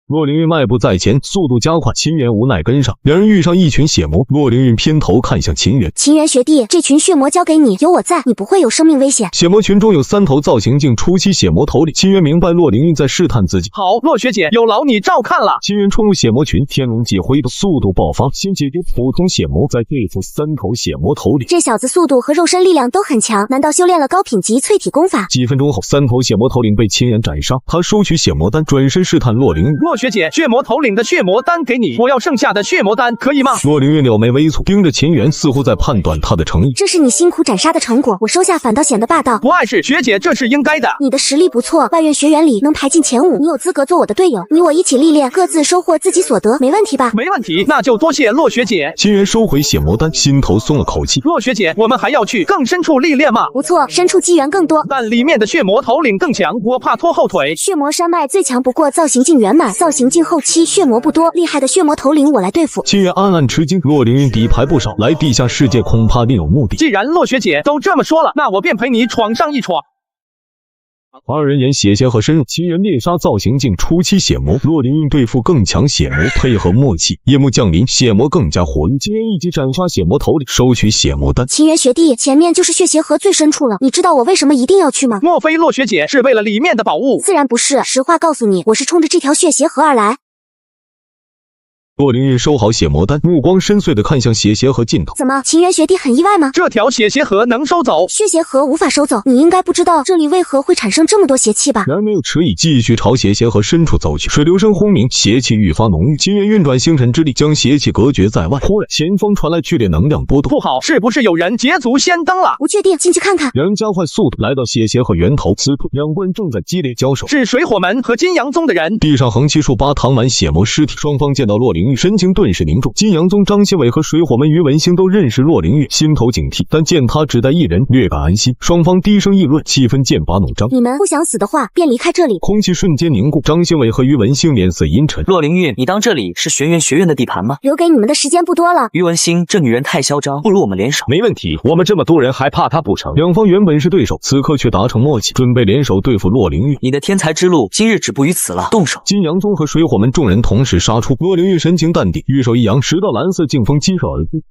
洛凌韵迈步在前，速度加快，秦元无奈跟上。两人遇上一群血魔，洛凌韵偏头看向秦元。秦元学弟，这群血魔交给你，有我在，你不会有生命危险。血魔群中有3头造型镜初期血魔头领，秦元明白洛凌韵在试探自己。好，洛学姐，有劳你照看了。秦元冲入血魔群，天龙戟挥动，速度爆发，先解决普通血魔，再对付3头血魔头领。这小子速度和肉身力量都很强，难道修炼了高品级淬体功法？几分钟后，3头血魔头领被秦元斩杀，他收取血魔丹，转身试探洛凌韵。洛学姐，血魔头领的血魔丹给你，我要剩下的血魔丹，可以吗？洛凌韵柳眉微蹙，盯着秦元，似乎在判断他的诚意。这是你辛苦斩杀的成果，我收下反倒显得霸道。不碍事，学姐，这是应该的。你的实力不错，外院学员里能排进前5，你有资格做我的队友。你我一起历练，各自收获自己所得，没问题吧？没问题，那就多谢洛学姐。秦元收回血魔丹，心头松了口气。洛学姐，我们还要去更深处历练吗？不错，深处机缘更多，但里面的血魔头领更强，我怕拖后腿。血魔山脉最强不过造型镜圆满，造型镜后期血魔不多，厉害的血魔头领我来对付。秦元暗暗吃惊，洛凌韵底牌不少，来地下世界恐怕另有目的。既然洛学姐都这么说了，那我便陪你闯上一闯。2人演血邪和深入，秦元猎杀造型镜初期血魔，洛凌韵对付更强血魔，配合默契。夜幕降临，血魔更加活跃，秦元一击斩杀血魔头领，收取血魔丹。秦元学弟，前面就是血邪河最深处了，你知道我为什么一定要去吗？莫非洛学姐是为了里面的宝物？自然不是，实话告诉你，我是冲着这条血邪河而来。洛凌韵收好血魔丹，目光深邃地看向血邪河尽头。怎么，秦元学弟很意外吗？这条血邪河能收走？血邪河无法收走，你应该不知道这里为何会产生这么多邪气吧？然而没有迟疑，继续朝血邪河深处走去。水流声轰鸣，邪气愈发浓郁。秦元运转星辰之力，将邪气隔绝在外。忽然，前方传来剧烈能量波动，不好，是不是有人捷足先登了？不确定，进去看看。两人加快速度，来到血邪河源头。此处，两拨人正在激烈交手，是水火门和金阳宗的人。地上横七竖八躺满血魔尸体。双方见到洛凌韵，神情顿时凝重。金阳宗张新伟和水火门于文兴都认识洛凌韵，心头警惕，但见他只带一人，略感安心。双方低声议论，气氛剑拔弩张。你们不想死的话，便离开这里。空气瞬间凝固，张新伟和于文兴脸色阴沉。洛凌韵，你当这里是玄元学院的地盘吗？留给你们的时间不多了。于文兴，这女人太嚣张，不如我们联手。没问题，我们这么多人还怕她不成？两方原本是对手，此刻却达成默契，准备联手对付洛凌韵。你的天才之路今日止步于此了，动手！金阳宗和水火门众人同时杀出，洛凌韵神情淡定，玉手一扬，10道蓝色劲风激射而至。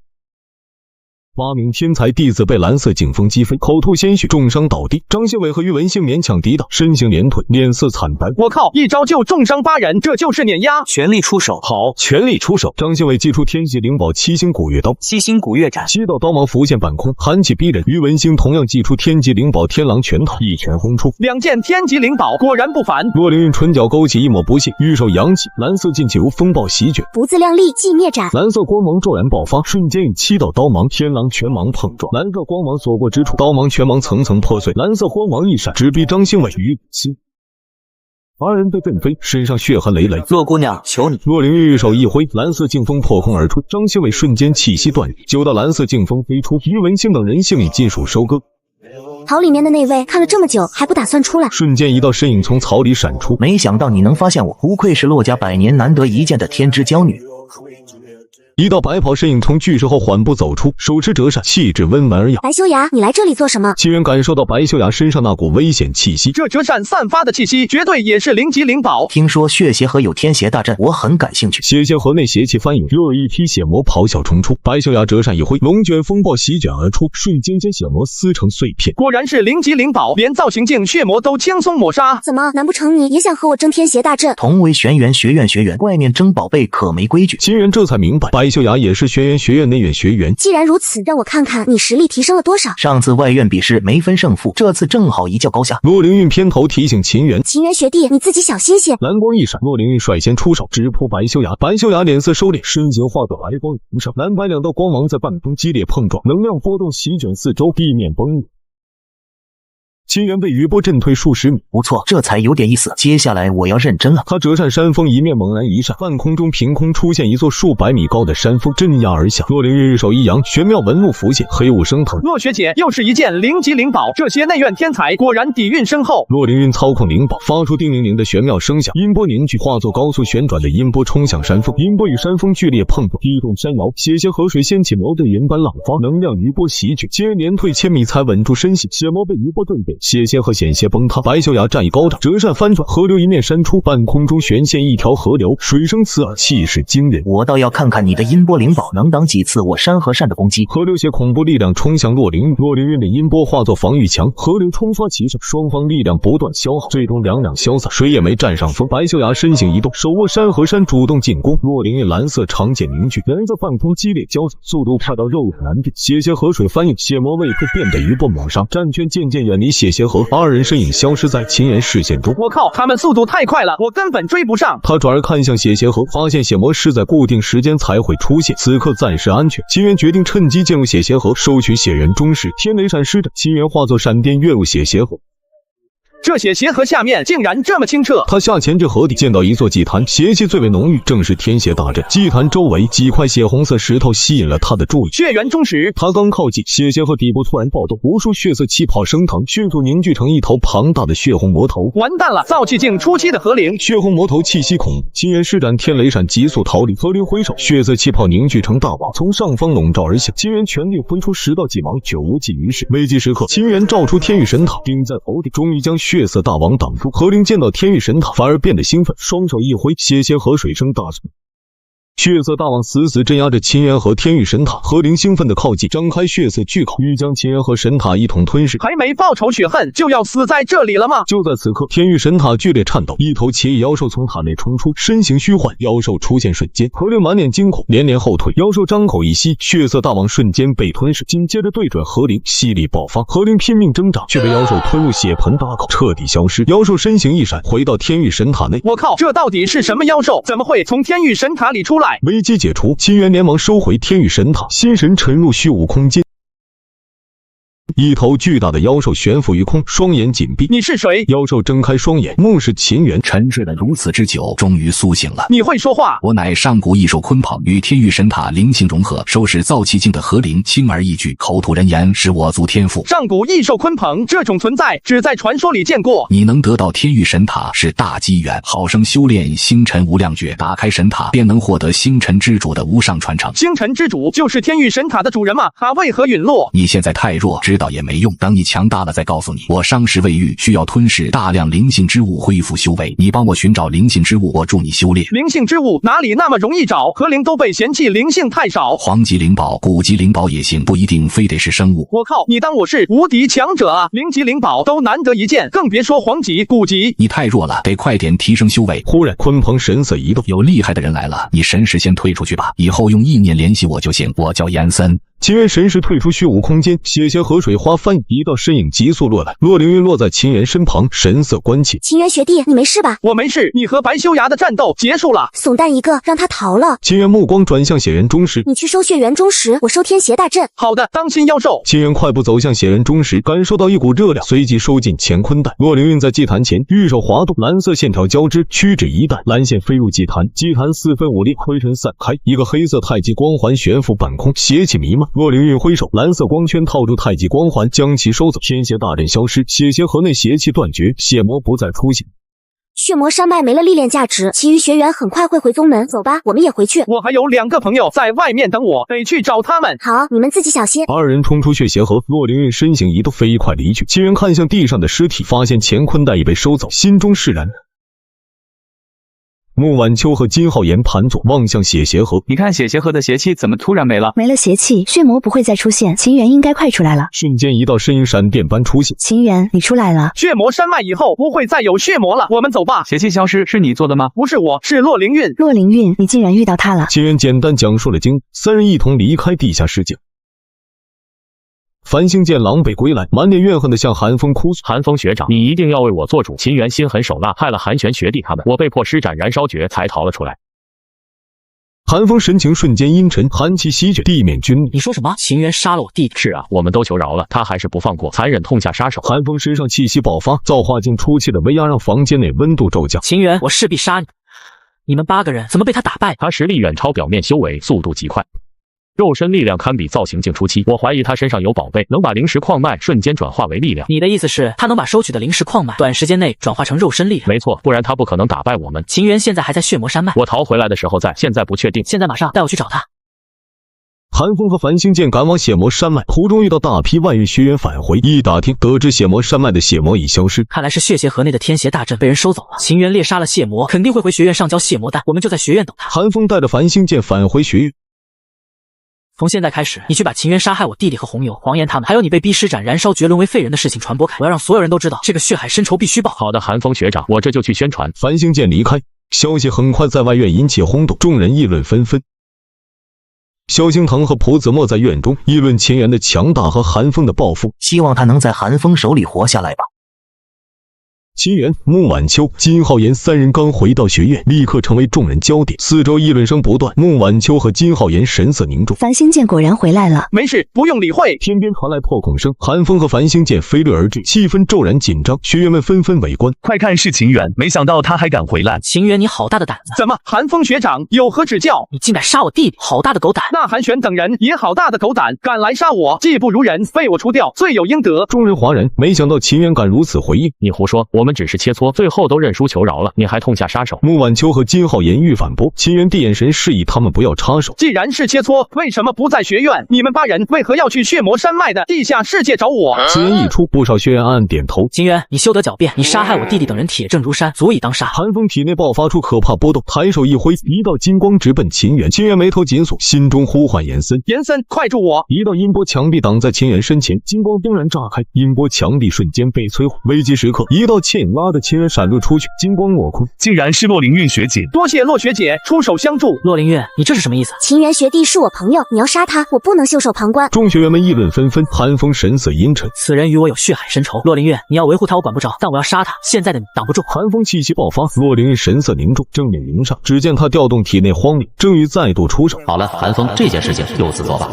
8名天才弟子被蓝色劲风击飞，口吐鲜血，重伤倒地。张新伟和于文兴勉强抵挡，身形连退，脸色惨白。我靠，一招就重伤8人，这就是碾压！全力出手，好，全力出手！张新伟祭出天级灵宝七星古月刀，七星古月斩7道刀芒浮现半空，寒气逼人。于文兴同样祭出天级灵宝天狼拳头，一拳轰出。2件天级灵宝果然不凡。洛灵韵唇角勾起一抹不屑，玉手扬起，蓝色劲气如风暴席卷，不自量力即灭斩。蓝色光芒骤然爆发，瞬间与7道刀芒天狼拳芒碰撞，蓝色光芒所过之处，刀芒拳芒层层破碎，蓝色光芒一闪，直逼张新伟于心。8人被震飞，身上血痕累累。洛姑娘，求你！洛灵韵玉手一挥，蓝色劲风破空而出，张新伟瞬间气息断裂，9道蓝色劲风飞出，于文兴等人幸以金属收割。草里面的那位看了这么久还不打算出来，瞬间一道身影从草里闪出，没想到你能发现我，不愧是洛家100年难得一见的天之娇女。一道白袍身影从巨石后缓步走出，手持折扇，气质温文尔雅。白修雅，你来这里做什么？秦远感受到白修雅身上那股危险气息，这折扇散发的气息绝对也是灵级灵宝。听说血邪河有天邪大阵，我很感兴趣。血邪河内邪气翻涌，又有一批血魔咆哮冲出。白修雅折扇一挥，龙卷风暴席卷而出，瞬间将血魔撕成碎片。果然是灵级灵宝，连造型境血魔都轻松抹杀。怎么，难不成你也想和我争天邪大阵？同为玄元学院学员，外面争宝贝可没规矩。秦远这才明白，白修雅也是玄元学院内院学员。既然如此，让我看看你实力提升了多少。上次外院比试没分胜负，这次正好一较高下。洛灵韵偏头提醒秦远，秦远学弟，你自己小心些。蓝光一闪，洛灵韵率先出手，直扑白修雅。白修雅脸色收敛，身形化作白光涌上，蓝白2道光芒在半空激烈碰撞，能量波动席卷四周，地面崩裂。秦远被余波震退数十米，不错，这才有点意思。接下来我要认真了。他折扇山峰一面猛然一闪，半空中凭空出现一座数百米高的山峰，镇压而下。洛灵韵玉手一扬，玄妙纹路浮现，黑雾升腾。洛学姐又是一件灵级灵宝，这些内院天才果然底蕴深厚。洛灵韵操控灵宝，发出叮铃铃的玄妙声响，音波凝聚，化作高速旋转的音波冲向山峰。音波与山峰剧烈碰撞，地动山摇，血邪河水掀起矛盾云般浪花，能量余波席卷，秦远连退千米才稳住身形，血魔被余波震扁，血邪和险些崩塌。白修雅战意高涨，折扇翻转，河流一面扇出，半空中悬现一条河流，水声刺耳，气势惊人。我倒要看看你的音波灵宝能挡几次我山河扇的攻击。河流携恐怖力量冲向洛灵韵，洛灵韵的音波化作防御墙，河流冲刷其上，双方力量不断消耗，最终两两消散，谁也没占上风。白修雅身形一动，手握山河扇主动进攻。洛灵韵蓝色长剑凝聚，人在半空激烈交战，速度快到肉眼难辨。血邪河水翻涌，血魔未退，便被余波抹杀，战圈渐渐远离血邪河，2人身影消失在秦岩视线中。我靠，他们速度太快了，我根本追不上。他转而看向血邪河，发现血魔是在固定时间才会出现，此刻暂时安全。秦岩决定趁机进入血邪河，收取血人忠实。天雷闪施展，秦岩化作闪电跃入血邪河。这血邪河下面竟然这么清澈。他下潜至河底，见到一座祭坛，邪气最为浓郁，正是天邪大阵。祭坛周围几块血红色石头吸引了他的注意。血缘忠实。他刚靠近，血邪河底部突然暴动，无数血色气泡升腾，迅速凝聚成一头庞大的血红魔头。完蛋了，造气境初期的河灵。血红魔头气息恐怖，秦岩施展天雷闪，急速逃离。河灵挥手，血色气泡凝聚成大网，从上方笼罩而下。秦岩全力挥出10道技芒，却无济于事。危急时刻，秦岩召出天域神塔，顶在头顶，终于将血色大网挡住。河灵见到天域神塔，反而变得兴奋，双手一挥，血邪河水声大作。血色大网死死镇压着秦岩和天域神塔，河灵兴奋的靠近，张开血色巨口，欲将秦岩和神塔一同吞噬。还没报仇雪恨，就要死在这里了吗？就在此刻，天域神塔剧烈颤抖，一头奇异妖兽从塔内冲出，身形虚幻。妖兽出现瞬间，河灵满脸惊恐，连连后退。妖兽张口一吸，血色大网瞬间被吞噬，紧接着对准河灵，吸力爆发。河灵拼命挣扎，却被妖兽吞入血盆大口，彻底消失。妖兽身形一闪，回到天域神塔内。我靠，这到底是什么妖兽？怎么会从天域神塔里出来？危机解除，秦元连忙收回天域神塔，心神沉入虚无空间。一头巨大的妖兽悬浮于空，双眼紧闭。你是谁？妖兽睁开双眼，目视秦元。沉睡了如此之久，终于苏醒了。你会说话？我乃上古异兽鲲鹏，与天域神塔灵性融合，收拾造气境的河灵，轻而易举。口吐人言，是我族天赋。上古异兽鲲鹏这种存在，只在传说里见过。你能得到天域神塔是大机缘，好生修炼星辰无量诀，打开神塔便能获得星辰之主的无上传承。星辰之主就是天域神塔的主人吗？他为何陨落？你现在太弱，直到道也没用，等你强大了再告诉你。我伤势未愈，需要吞噬大量灵性之物恢复修为。你帮我寻找灵性之物，我助你修炼。灵性之物哪里那么容易找？和灵都被嫌弃灵性太少。黄级灵宝、古级灵宝也行，不一定非得是生物。我靠，你当我是无敌强者啊？灵级灵宝都难得一见，更别说黄级、古级。你太弱了，得快点提升修为。忽然，鲲鹏神色一动，有厉害的人来了，你神识先退出去吧，以后用意念联系我就行。我叫严森。秦元神识退出虚无空间，血邪河水花翻，一道身影急速落来。骆凌云落在秦元身旁，神色关切。秦元学弟，你没事吧？我没事，你和白修崖的战斗结束了。怂蛋一个，让他逃了。秦元目光转向血源中时，你去收血源中时，我收天邪大阵。好的，当心妖兽。秦元快步走向血源中时，感受到一股热量，随即收进乾坤袋。骆凌云在祭坛前玉手滑动，蓝色线条交织，屈指一带，蓝线飞入祭坛，祭坛四分五裂，灰尘散开，一个黑色太极光环悬浮半空，邪气弥漫。骆凌云挥手，蓝色光圈套住太极光环，将其收走，天邪大阵消失，血邪河内邪气断绝，血魔不再出现。血魔山脉没了历练价值，其余学员很快会回宗门。走吧，我们也回去。我还有2个朋友在外面等我，得去找他们。好，你们自己小心。二人冲出血邪河，骆凌云身形一动，飞快离去。秦元看向地上的尸体，发现乾坤袋已被收走，心中释然。穆晚秋和金浩言盘坐，望向血邪河。你看血邪河的邪气怎么突然没了？没了邪气，血魔不会再出现。秦元应该快出来了。瞬间一道身影闪电般出现。秦元，你出来了。血魔山脉以后不会再有血魔了，我们走吧。邪气消失是你做的吗？不是我，是骆凌云。骆凌云，你竟然遇到他了。秦元简单讲述了经，三人一同离开地下世界。繁星见狼狈归来，满脸怨恨地向韩风哭诉：“韩风学长，你一定要为我做主！秦元心狠手辣，害了韩玄学弟他们，我被迫施展燃烧诀才逃了出来。”韩风神情瞬间阴沉，寒气席卷，地面皲裂。你说什么？秦元杀了我弟弟？是啊，我们都求饶了，他还是不放过，残忍痛下杀手。韩风身上气息爆发，造化境出气的威压让房间内温度骤降。秦元，我势必杀你！你们8个人怎么被他打败？他实力远超表面修为，速度极快。肉身力量堪比造型境初期，我怀疑他身上有宝贝，能把灵石矿脉瞬间转化为力量。你的意思是，他能把收取的灵石矿脉短时间内转化成肉身力量？没错，不然他不可能打败我们。秦元现在还在血魔山脉，我逃回来的时候在，现在不确定。现在马上带我去找他。韩风和繁星剑赶往血魔山脉，途中遇到大批外域学员返回，一打听得知血魔山脉的血魔已消失，看来是血邪河内的天邪大阵被人收走了。秦元猎杀了血魔，肯定会回学院上交血魔丹，我们就在学院等他。韩风带着繁星剑返回学院。从现在开始，你去把秦元杀害我弟弟和红油、黄岩他们，还有你被逼施展燃烧诀沦为废人的事情传播开，我要让所有人都知道，这个血海深仇必须报。好的，韩风学长，我这就去宣传。繁星剑离开，消息很快在外院引起轰动，众人议论纷纷。萧星腾和朴子墨在院中议论秦元的强大和韩风的抱负，希望他能在韩风手里活下来吧。秦元、穆晚秋、金浩言3人刚回到学院，立刻成为众人焦点，四周议论声不断。穆晚秋和金浩言神色凝重。繁星剑果然回来了，没事，不用理会。天边传来破空声，韩风和繁星剑飞掠而至，气氛骤然紧张，学员们纷纷围观。快看，是秦元，没想到他还敢回来。秦元，你好大的胆子！怎么，韩风学长有何指教？你竟敢杀我弟弟，好大的狗胆！那韩玄等人也好大的狗胆，敢来杀我，技不如人，被我除掉，罪有应得。众人哗然，没想到秦元敢如此回应。你胡说，我们只是切磋，最后都认输求饶了，你还痛下杀手。穆晚秋和金浩言欲反驳，秦元递眼神示意他们不要插手。既然是切磋，为什么不在学院？你们8人为何要去血魔山脉的地下世界找我？此言一出，不少学员暗暗点头。秦元，你休得狡辩，你杀害我弟弟等人铁证如山，足以当杀。韩风体内爆发出可怕波动，抬手一挥，一道金光直奔秦元。秦元眉头紧锁，心中呼唤严森：“严森，快助我！”一道音波墙壁挡在秦元身前，金光轰然炸开，音波墙壁瞬间被摧毁。危急时刻，一道倩影拉着秦元闪入出去，金光落空，竟然是骆凌云学姐。多谢骆学姐出手相助。骆凌云，你这是什么意思？秦元学弟是我朋友，你要杀他，我不能袖手旁观。众学员们议论纷纷，韩风神色阴沉，此人与我有血海深仇。骆凌云，你要维护他我管不着，但我要杀他，现在的你挡不住。韩风气息爆发，骆凌云神色凝重，正面迎上，只见他调动体内荒力，正欲再度出手。好了，韩风，这件事情就此作罢。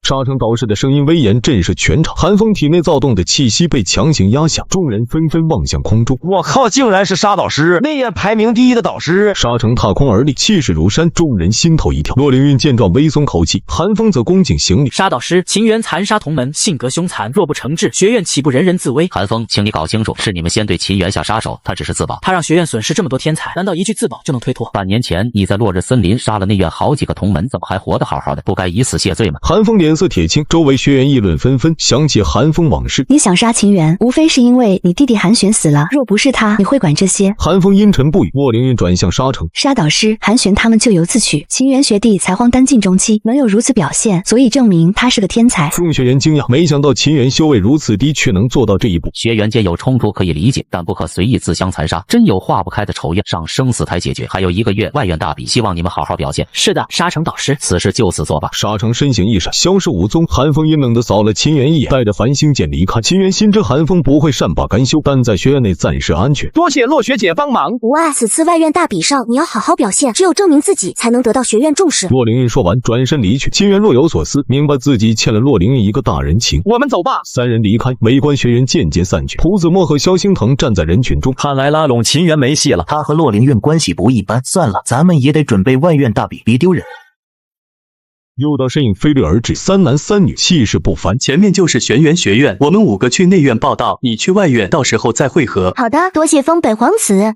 沙城导师的声音威严震慑全场，韩风体内躁动的气息被强行压下，众人纷纷望向空中。我靠，竟然是沙导师，内院排名第1的导师。沙城踏空而立，气势如山，众人心头一跳。骆凌云见状微松口气，韩风则恭敬行礼。沙导师，秦元残杀同门，性格凶残，若不惩治，学院岂不人人自危？韩风，请你搞清楚，是你们先对秦元下杀手，他只是自保。他让学院损失这么多天才，难道一句自保就能推脱？半年前你在落日森林杀了内院好几个同门，怎么还活得好好的？不该以死谢罪吗？韩风脸脸色铁青，周围学员议论纷纷，想起韩风往事。你想杀秦源，无非是因为你弟弟韩玄死了，若不是他，你会管这些？韩风阴沉不语。洛凌云转向沙城，沙导师，韩玄他们咎由自取。秦源学弟才荒诞进中期，能有如此表现，所以证明他是个天才。众学员惊讶，没想到秦源修为如此低，却能做到这一步。学员间有冲突可以理解，但不可随意自相残杀。真有化不开的仇怨，上生死台解决。还有1个月外院大比，希望你们好好表现。是的，沙城导师，此事就此作罢。沙城身形一闪，消失无踪。韩风阴冷地扫了秦源一眼，带着繁星剑离开。秦源心知韩风不会善罢甘休，但在学院内暂时安全。多谢洛学姐帮忙。无碍，此次外院大比上，你要好好表现，只有证明自己，才能得到学院重视。洛凌云说完，转身离去。秦源若有所思，明白自己欠了洛凌云一个大人情。我们走吧。三人离开，围观学员渐渐散去。蒲子墨和萧星腾站在人群中，看来拉拢秦源没戏了。他和洛凌云关系不一般，算了，咱们也得准备外院大比，别丢人。6道身影飞掠而至，3男3女，气势不凡。前面就是玄元学院，我们5个去内院报道，你去外院，到时候再会合。好的，多谢风北皇子。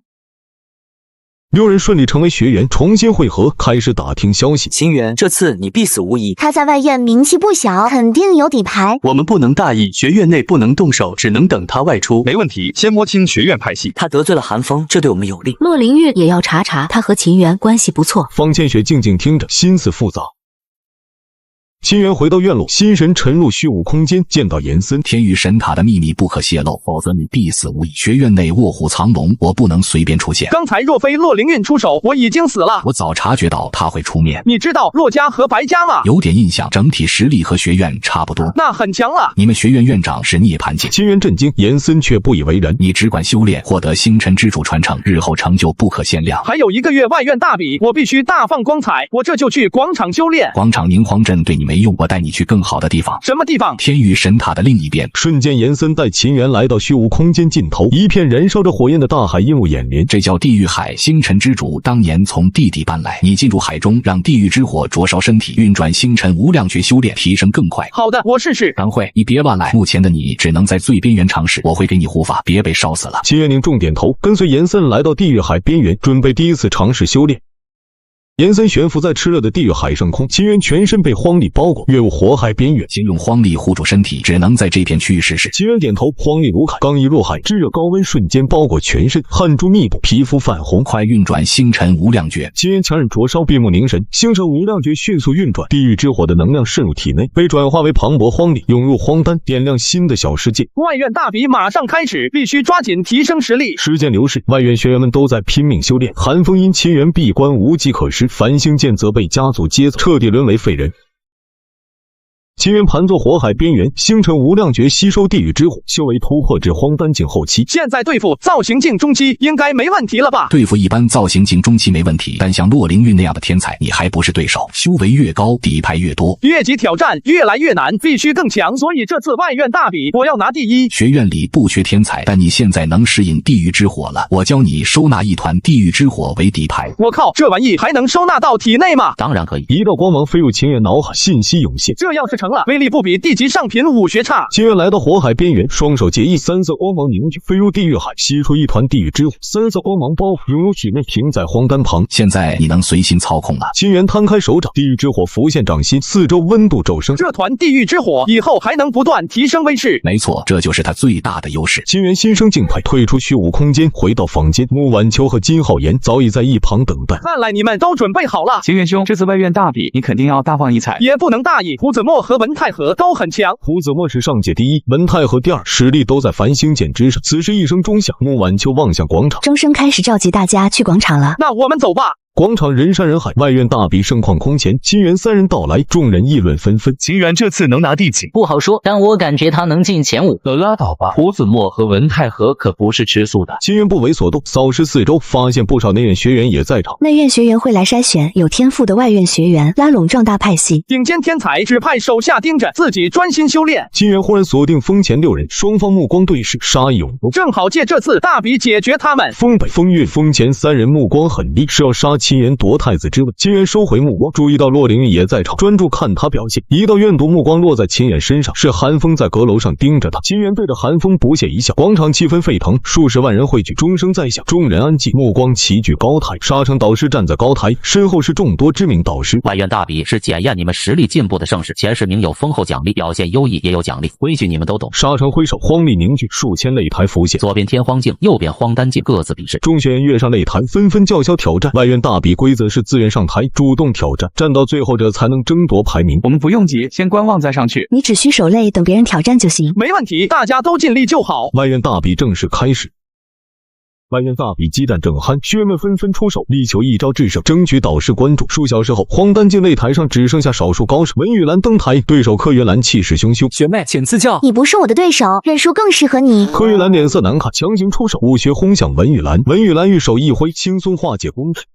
6人顺利成为学员，重新会合，开始打听消息。秦源，这次你必死无疑。他在外院名气不小，肯定有底牌。我们不能大意，学院内不能动手，只能等他外出。没问题，先摸清学院派系。他得罪了韩风，这对我们有利。洛凌玉也要查查，他和秦源关系不错。方千雪静静听着，心思复杂。 秦源回到院落，心神沉入虚无空间，见到严森。天域神塔的秘密不可泄露，否则你必死无疑。学院内卧虎藏龙，我不能随便出现。刚才若非洛凌运出手，我已经死了。我早察觉到他会出面。你知道洛家和白家吗？有点印象，整体实力和学院差不多。那很强了。你们学院院长是涅槃境。秦源震惊，严森却不以为然。你只管修炼，获得星辰之主传承，日后成就不可限量。还有1个月外院大比，我必须大放光彩。我这就去广场修炼。广场宁荒镇对你没用，我带你去更好的地方。什么地方？天域神塔的另一边。瞬间，严森带秦源来到虚无空间尽头，一片燃烧着火焰的大海映入眼帘。这叫地狱海，星辰之主当年从地底搬来。你进入海中，让地狱之火灼烧身体，运转星辰无量诀修炼，提升更快。好的，我试试。赶会，你别乱来。目前的你只能在最边缘尝试，我会给你护法，别被烧死了。秦源凝重点头，跟随严森来到地狱海边缘，准备第一次尝试修炼。 严森悬浮在炽热的地狱海上空，秦源全身被荒力包裹，跃入火海边缘。请用荒力护住身体，只能在这片区域试试。秦源点头，荒力如海，刚一落海，炙热高温瞬间包裹全身，汗珠密布，皮肤泛红。快运转星辰无量诀！秦源强忍灼烧，闭目凝神，星辰无量诀迅速运转，地狱之火的能量渗入体内，被转化为磅礴荒力，涌入荒丹，点亮新的小世界。外院大比马上开始，必须抓紧提升实力。时间流逝，外院学员们都在拼命修炼。寒风因秦源闭关无计可施，繁星剑则被家族接走，彻底沦为废人。秦源盘坐火海边缘，星辰无量诀吸收地狱之火，修为突破至荒丹境后期。现在对付造型境中期应该没问题了吧？对付一般造型境中期没问题，但像洛凌玉那样的天才，你还不是对手。修为越高，底牌越多，越级挑战越来越难，必须更强。所以这次外院大比，我要拿第一。学院里不缺天才，但你现在能适应地狱之火了。我教你收纳一团地狱之火为底牌。我靠，这玩意还能收纳到体内吗？当然可以。一道光芒飞入秦源脑海，信息涌现。这要是成了，威力不比地级上品武学差。秦源来到火海边缘，双手结印，三色光芒凝聚，飞入地狱海，吸出一团地狱之火。三色光芒包覆涌入体内，停在荒丹旁。现在你能随心操控了。秦源摊开手掌，地狱之火浮现掌心，四周温度骤升。这团地狱之火以后还能不断提升威势。没错，这就是他最大的优势。秦源心生敬佩，退出虚无空间，回到房间。穆晚秋和金浩言早已在一旁等待。看来你们都准备好了。秦源兄，这次外院大比，你肯定要大放异彩，也不能大意。胡子墨和文太和都很强。胡子墨是上届第一，文太和第二，实力都在繁星剑之上。此时一声钟响，穆晚秋望向广场，钟声开始召集大家去广场了。那我们走吧。广场人山人海，外院大比盛况空前。秦源三人到来，众人议论纷纷。秦源这次能拿第几？不好说，但我感觉他能进前5。拉倒吧，胡子墨和文太和可不是吃素的。秦源不为所动，扫视四周，发现不少内院学员也在场。内院学员会来筛选有天赋的外院学员，拉拢壮大派系。顶尖天才只派手下盯着，自己专心修炼。秦源忽然锁定风前6人，双方目光对视，杀意涌动，正好借这次大比解决他们。风北、风月、风前3人目光狠厉，是要杀秦秦岩夺太子之位。秦岩收回目光，注意到洛灵玉也在场，专注看他表现。一道怨毒目光落在秦岩身上，是韩风在阁楼上盯着他。秦岩对着韩风不屑一笑，广场气氛沸腾，数十万人汇聚，钟声在响，众人安静，目光齐聚高台。沙城导师站在高台，身后是众多知名导师。外院大比是检验你们实力进步的盛事，前10名有丰厚奖励，表现优异也有奖励，规矩你们都懂。沙城挥手，荒力凝聚，数千擂台浮现，左边天荒镜，右边荒丹镜，各自比试。众学员跃上擂台，纷纷叫嚣挑战。外院大比规则是自愿上台，主动挑战，站到最后者才能争夺排名。我们不用急，先观望再上去。你只需守擂，等别人挑战就行。没问题，大家都尽力就好。外院大比正式开始。外院大比激战正酣，学员们纷纷出手，力求一招制胜，争取导师关注。数小时后，荒丹镜擂台上只剩下少数高手。文玉兰登台，对手柯月兰气势汹汹。学妹，请赐教。你不是我的对手，认输更适合你。柯月兰脸色难看，强行出手，武学轰向文玉兰。文玉兰玉手一挥，轻松化解攻势。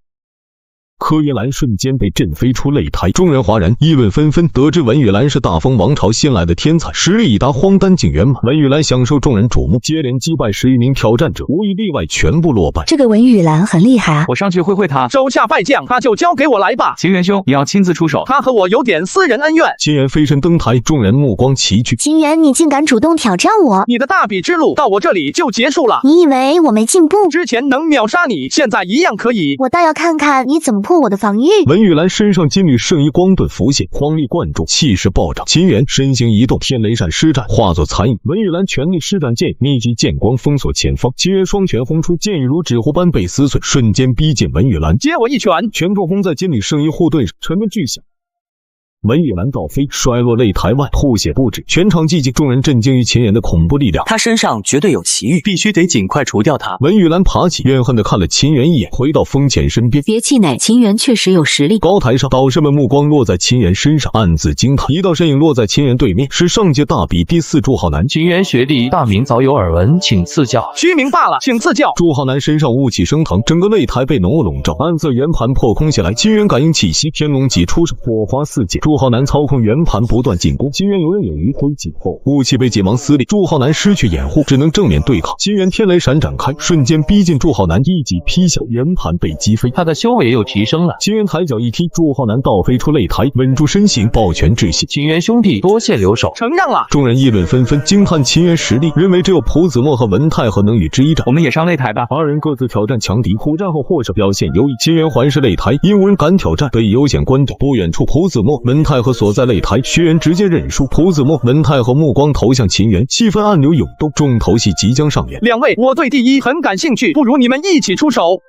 柯月兰瞬间被震飞出擂台，众人哗然，议论纷纷。得知文玉兰是大风王朝新来的天才，实力已达荒丹境圆满。文玉兰享受众人瞩目，接连击败11名挑战者，无一例外全部落败。这个文玉兰很厉害啊！我上去会他。手下败将，他就交给我来吧。秦元兄，你要亲自出手。他和我有点私人恩怨。秦岩飞身登台，众人目光齐聚。秦元，你竟敢主动挑战我！你的大比之路到我这里就结束了。你以为我没进步？之前能秒杀你，现在一样可以。我倒要看看你怎么破我的防御。文玉兰身上金缕圣衣光盾浮现，荒力灌注，气势暴涨。秦元身形一动，天雷闪施展，化作残影。文玉兰全力施展剑，密集剑光封锁前方。秦元双拳轰出，剑雨如纸糊般被撕碎，瞬间逼近文玉兰。接我一拳！拳重轰在金缕圣衣护盾上，沉闷巨响。文玉兰倒飞，摔落擂台外，吐血不止。全场寂静，众人震惊于秦岩的恐怖力量。他身上绝对有奇遇，必须得尽快除掉他。文玉兰爬起，怨恨地看了秦岩一眼，回到风前身边。别气馁，秦元确实有实力。高台上，导师们目光落在秦岩身上，暗自惊叹。一道身影落在秦岩对面，是上届大比第4朱浩南。秦元学弟大名早有耳闻，请赐教。虚名罢了，请赐教。朱浩南身上雾气升腾，整个擂台被浓雾笼罩，暗色圆盘破空下来。秦元感应气息，天龙戟出手，火花四溅。朱浩南操控圆盘不断进攻，秦元游刃有余，挥戟后雾气被剑芒撕裂，朱浩南失去掩护，只能正面对抗。秦元天雷闪展开，瞬间逼近朱浩南，一戟劈下，圆盘被击飞。他的修为又提升了。秦元抬脚一踢，朱浩南倒飞出擂台，稳住身形，抱拳致谢。秦元兄弟多谢留手，承让了。众人议论纷纷，惊叹秦元实力，认为只有朴子墨和文太和能与之一战。我们也上擂台吧。二人各自挑战强敌，苦战后获胜，表现优异。秦元环视擂台，因无人敢挑战，得以优先观战。不远处，朴子墨、文太和所在擂台，学员直接认输。朴子墨、文太和目光投向秦元，气氛暗流涌动，重头戏即将上演。两位，我对第一很感兴趣，不如你们一起出手。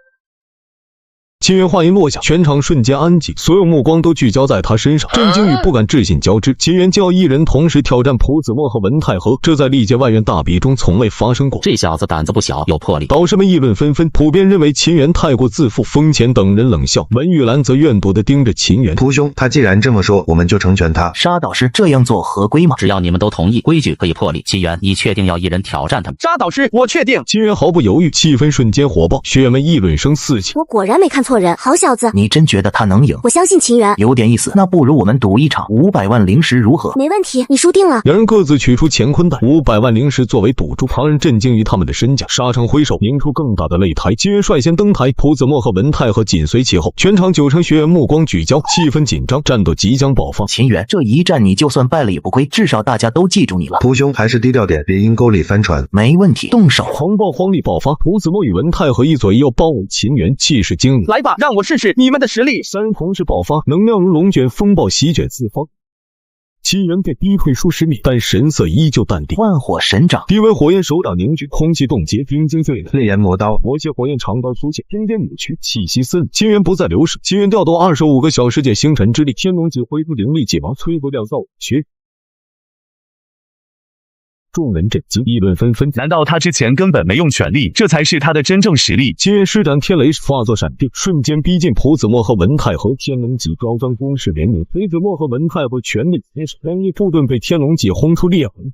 秦元话音落下，全场瞬间安静，所有目光都聚焦在他身上，震惊与不敢置信交织。秦元就要一人同时挑战朴子墨和文太和，这在历届外院大比中从未发生过。这小子胆子不小，有魄力。导师们议论纷纷，普遍认为秦元太过自负。风前等人冷笑，文玉兰则怨毒地盯着秦元。蒲兄，他既然这么说，我们就成全他。沙导师这样做合规吗？只要你们都同意，规矩可以破例。秦元，你确定要一人挑战他们？沙导师，我确定。秦元毫不犹豫，气氛瞬间火爆，学员们议论声四起。我果然没看错人，好小子。你真觉得他能赢？我相信秦元。有点意思，那不如我们赌一场500万灵石如何？没问题，你输定了。两人各自取出乾坤袋，500万灵石作为赌注，旁人震惊于他们的身价。沙城挥手，拧出更大的擂台，秦元率先登台，朴子墨和文太和紧随其后。全场90%学员目光聚焦，气氛紧张，战斗即将爆发。秦元，这一战你就算败了也不亏，至少大家都记住你了。蒲兄还是低调点，别阴沟里翻船。没问题，动手！狂暴荒力爆发，朴子墨与文太和一左一右包围秦元，气势惊人。来吧，让我试试你们的实力。三人同时爆发，能量如龙卷风暴席卷四方。秦元被逼退数十米，但神色依旧淡定。万火神掌，低温火焰手掌凝聚，空气冻结，冰晶碎了。烈焰魔刀，魔蝎火焰长刀出现，天间扭曲，气息森。秦元不再流逝，秦元调动25个小世界星辰之力，天龙戟挥出灵力解芒，摧不掉造学。众人震惊，议论纷纷。难道他之前根本没用全力？这才是他的真正实力。秦元施展天雷化作闪电，瞬间逼近朴子墨和文太和。天龙戟高张攻势连绵，裴子墨和文太和全力接手，两翼护盾被天龙戟轰出裂痕。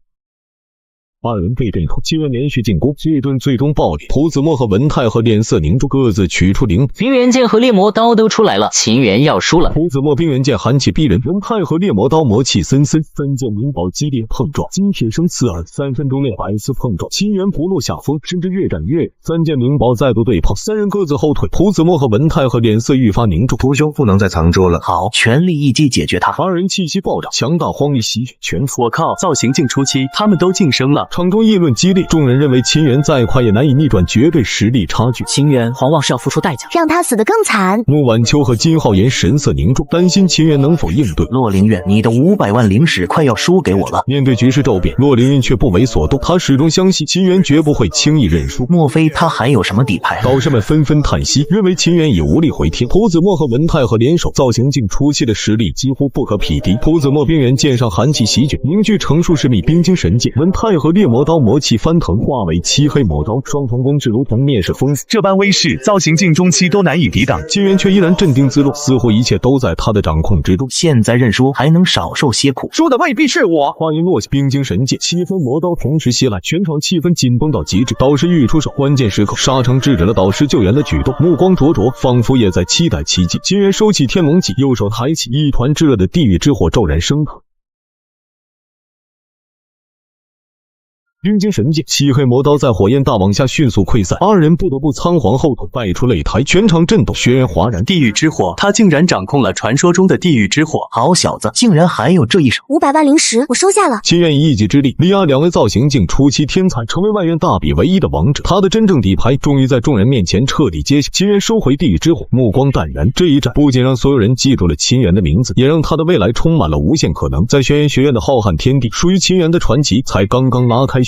二人被震后，秦元连续进攻，这顿最终爆裂。蒲子墨和文太和脸色凝重，各自取出灵冰原剑和猎魔刀都出来了，秦元要输了。蒲子墨冰原剑寒气逼人，文太和猎魔刀魔气森森，三件灵宝激烈碰撞，金铁声刺耳，3分钟内百次碰撞，秦元不落下风，甚至越战越远。三件灵宝再度对碰，三人各自后退。蒲子墨和文太和脸色愈发凝重，蒲兄不能再藏拙了，好，全力一击解决他。二人气息暴涨，强大荒力席卷全场。我靠，造型镜初期他们都晋升了。场中议论激烈，众人认为秦元再快也难以逆转绝对实力差距。秦元狂妄是要付出代价，让他死得更惨。穆晚秋和金浩言神色凝重，担心秦元能否应对。洛灵苑，你的500万灵石快要输给我了。面对局势骤变，洛灵云却不为所动，他始终相信秦元绝不会轻易认输。莫非他还有什么底牌？导师们纷纷叹息，认为秦元已无力回天。蒲子墨和文太和联手，造型镜初期的实力几乎不可匹敌。蒲子墨冰原剑上寒气席卷，凝聚成数10米冰晶神剑；文太和猎魔刀魔气翻腾，化为漆黑魔刀，双重攻势如同灭世风。这般威势，造型镜中期都难以抵挡。秦元却依然镇定自若，似乎一切都在他的掌控之中。现在认输，还能少受些苦。输的未必是我。话音落下，冰晶神剑、7分魔刀同时袭来，全场气氛紧绷到极致。导师欲出手，关键时刻，沙城制止了导师救援的举动，目光灼灼，仿佛也在期待奇迹。秦元收起天龙戟，右手抬起，一团炙热的地狱之火骤然升腾。冰晶神剑、漆黑魔刀在火焰大网下迅速溃散，二人不得不仓皇后退，败出擂台，全场震动，学员哗然。地狱之火，他竟然掌控了传说中的地狱之火！好小子，竟然还有这一手！500万灵石，我收下了。秦元以一己之力力压2位造型镜初期天才，成为外院大比唯一的王者。他的真正底牌终于在众人面前彻底揭晓。秦元收回地狱之火，目光淡然。这一战不仅让所有人记住了秦元的名字，也让他的未来充满了无限可能。在轩辕学院的浩瀚天地，属于秦元的传奇才刚刚拉开